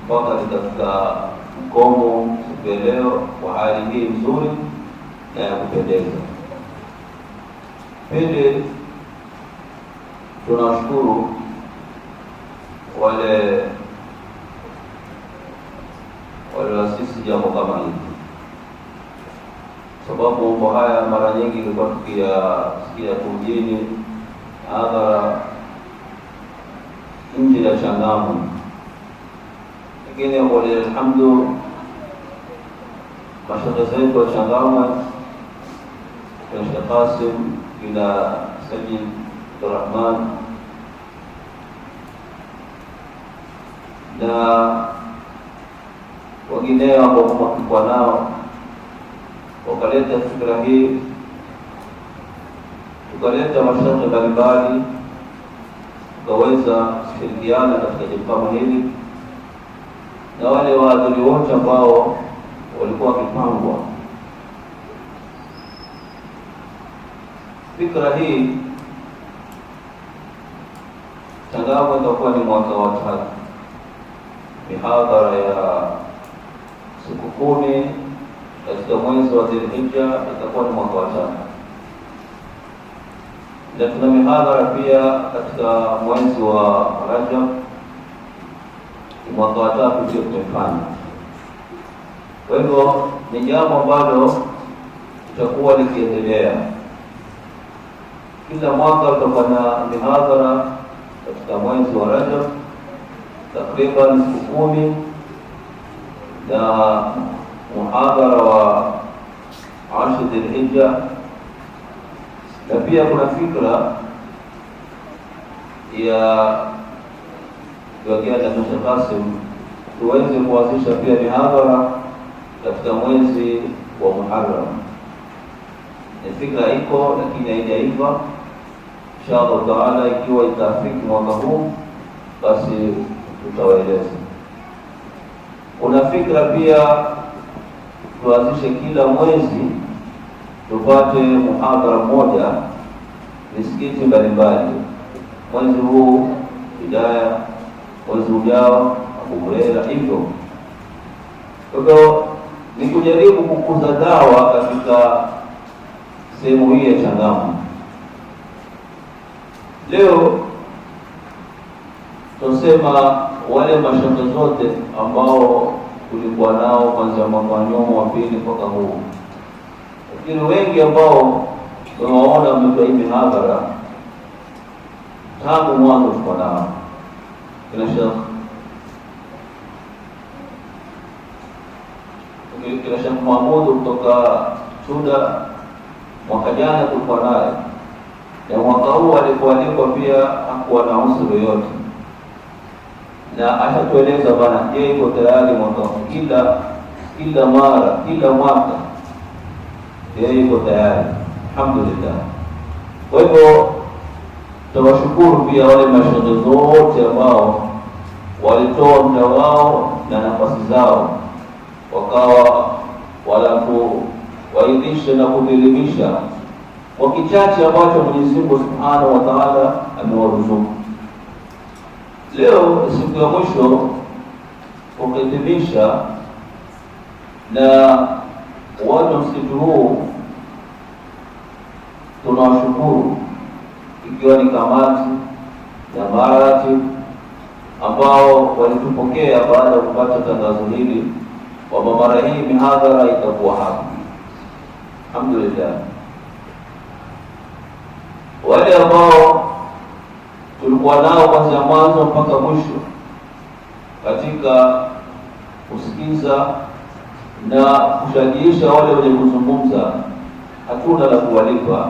mpaka litafika mkomo siku ya leo kwa hali hii nzuri na ya kupendeza. Pili, tunashukuru wale wasisi jambo kama hili, sababu mambo haya mara nyingi ilikuwa tukisikia kujini hadhara nje ya Changamwe, lakini alhamdulillah mashaka zetu wa Changamwe kwa Sheikh Qasim ila Sayyid Rahman na wengineo ambao tulikuwa nao wakaleta fikra hii, tukaleta mashaikh mbalimbali, tukaweza kushirikiana katika jambo kama hili, na wale waadhiri wote ambao walikuwa wakipangwa. Fikra hii Changamwe itakuwa ni mwaka wa 3, mihadhara ya siku 10 katika mwezi wa Dhulhijja itakuwa ni mwaka wa 5, na tuna mihadhara pia katika mwezi wa Rajab mwaka wa 3 pia tumefanya. Kwa hivyo ni jambo ambalo litakuwa likiendelea kila mwaka. Tutakuwa na mihadhara katika mwezi wa Rajab takriban siku 10 na muhadhara wa 10 Dhulhijja, na pia kuna fikra ya kuongea na Sheikh Qasim tuweze kuanzisha pia mihadhara katika mwezi wa Muharram. Ni fikra iko lakini haijaiva. Inshallah taala ikiwa itafiki mwaka huu basi tutawaeleza. Kuna fikra pia tuanzishe kila mwezi tupate muhadhara mmoja misikiti mbalimbali. Mwezi huu Hidayah, mwezi ujao Abu Hurairah, hivyo. Kwa hivyo ni kujaribu kukuza dawa katika sehemu hii ya Changamwe. Leo tunasema wale mashaikh zote ambao tulikuwa nao kuanzia mwaka wa nyuma wa 2 mpaka huu, lakini wengi ambao tunawaona wametoa hii mihadhara tangu mwanzo tuko nao. Kina Sheikh Mahmud kutoka Suda mwaka jana tulikuwa naye, na mwaka huu alipoalikwa pia hakuwa na usuru yoyote, na ashatueleza bana, yeye iko tayari mwaka kila mara kila mwaka yeye iko tayari, alhamdulillah. Kwa hivyo tunawashukuru pia wale mashehe zote ambao walitoa muda wao na nafasi zao, wakawa wanatuwaidhisha na kuelimisha kwa kichache ambacho Mwenyezi Mungu Subhanahu wa Ta'ala amewaruzuku. Leo siku ya mwisho kuhitimisha na watu msitu huu, tunawashukuru ikiwa ni kamati na maratibu ambao walitupokea baada ya kupata tangazo hili kwamba mara hii mihadhara itakuwa hapa. Alhamdulillah. Wale ambao tulikuwa nao kuanzia mwanzo mpaka mwisho katika kusikiza na kushajiisha wale wenye kuzungumza, hatuna la kuwalipa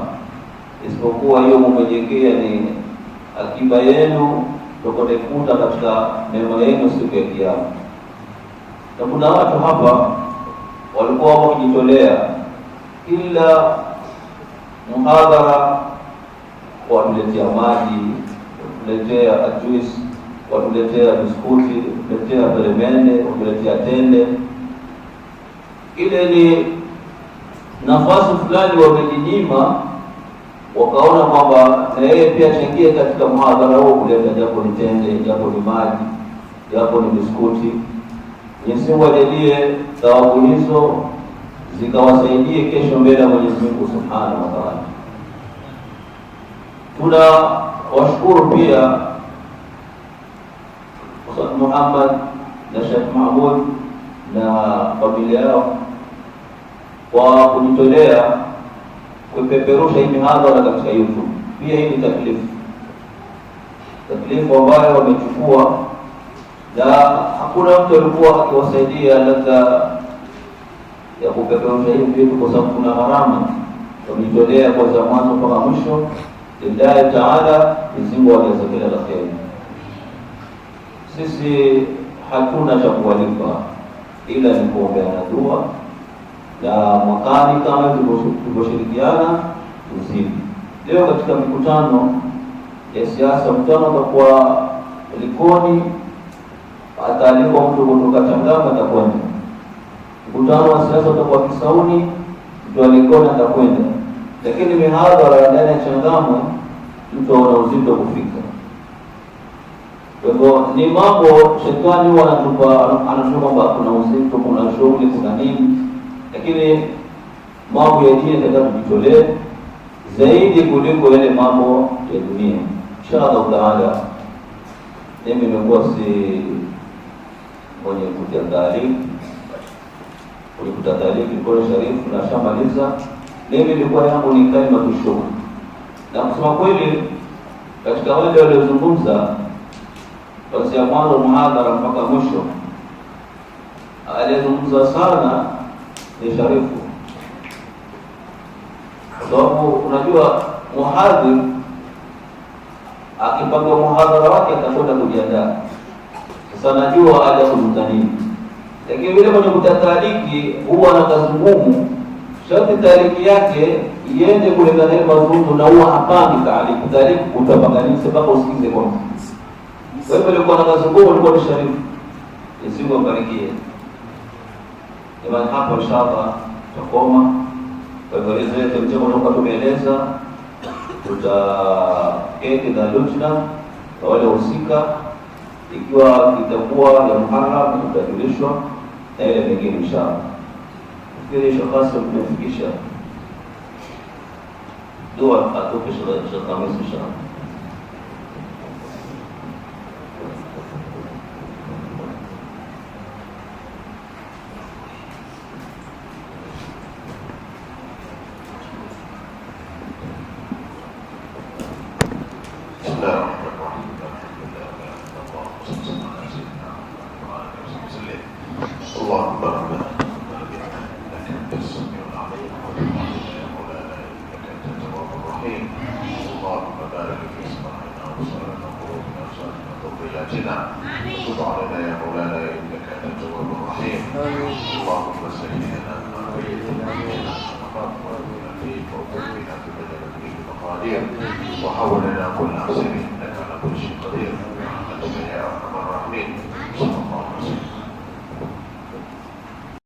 isipokuwa hiyo mumejengea ni akiba yenu tukotaikuta katika mema yenu siku ya Kiyama. Na kuna watu hapa walikuwa wakijitolea kila muhadhara, watuletea maji, watuletea juice, watuletea biskuti, watuletea peremende, watuletea tende. Ile ni nafasi fulani wamejinyima, wakaona kwamba na yeye pia changie katika muhadhara huo, kuleta japo ni tende, japo ni maji, japo ni biskuti. Mwenyezi Mungu ajalie thawabu hizo zikawasaidie kesho mbele ya Mwenyezi Mungu Subhanahu wa Ta'ala. Tuna washukuru pia Ustadh Muhammad na Sheikh Mahmud na familia yao kwa kujitolea kupeperusha hii mihadhara katika YouTube. Pia hii ni taklifu ambayo wamechukua, na hakuna mtu alikuwa akiwasaidia labda ya kupeperusha hii vitu, kwa sababu kuna gharama. Wamejitolea kwa mwanzo mpaka mwisho. Lillahi Ta'ala, Mwenyezi Mungu ajaze kila la kheri. Sisi hatuna cha kuwalipa ila ni kuombeana dua, na mwakani kama tulivyoshirikiana uzidi. Leo katika mikutano ya siasa, mkutano utakuwa Likoni, ataalikwa mtu kutoka Changamwe atakwenda. Mkutano wa siasa utakuwa Kisauni, mtu wa Likoni atakwenda. Lakini mihadhara ndani ya Changamwe mtu ana uzito kufika. Kwa hivyo ni mambo shetani huwa anatupa kwamba kuna uzito, kuna shughuli, kuna nini, lakini mambo ya dini nataka tujitolee zaidi kuliko yale mambo ya dunia. Inshallah Taala, mimi nimekuwa si mwenye kutadhari kwa Sharifu na shamaliza. Mimi nilikuwa yangu ni kalima tushukuru, na kusema kweli katika wale waliozungumza basi ya mwanzo muhadhara mpaka mwisho, aliyezungumza sana ni Sharifu, kwa sababu unajua muhadhir akipanga muhadhara wake atakwenda kujiandaa. Sasa najua haja kuzungumza nini, lakini yule mwenye kutatariki huwa na kazi ngumu. Sharti tariki yake iende kulingana na mazungumzo, na huwa hapangi tariki utapanga nini mpaka usikize kwanza. Kwa hivyo ilikuwa na kazi ngumu, ilikuwa ni Sharifu. Yesu ambarikie. Jamani, hapo inshallah tutakoma. Kwa hivyo hizo mtego ndio tumeeleza, tutaketi na lujna na wale husika, ikiwa itakuwa ya Muharram tutajulishwa na ile mengine inshallah. Fikiri shakasa tumefikisha dua atupe shakama inshallah. No. أخطأنا يا مولانا إنك أنت التواب الرحيم. اللهم سهل لنا ما بيت بنا وأتنا في توفيقنا في بدل فيه المقادير وحول لنا كل عسر إنك على كل شيء قدير برحمتك يا أرحم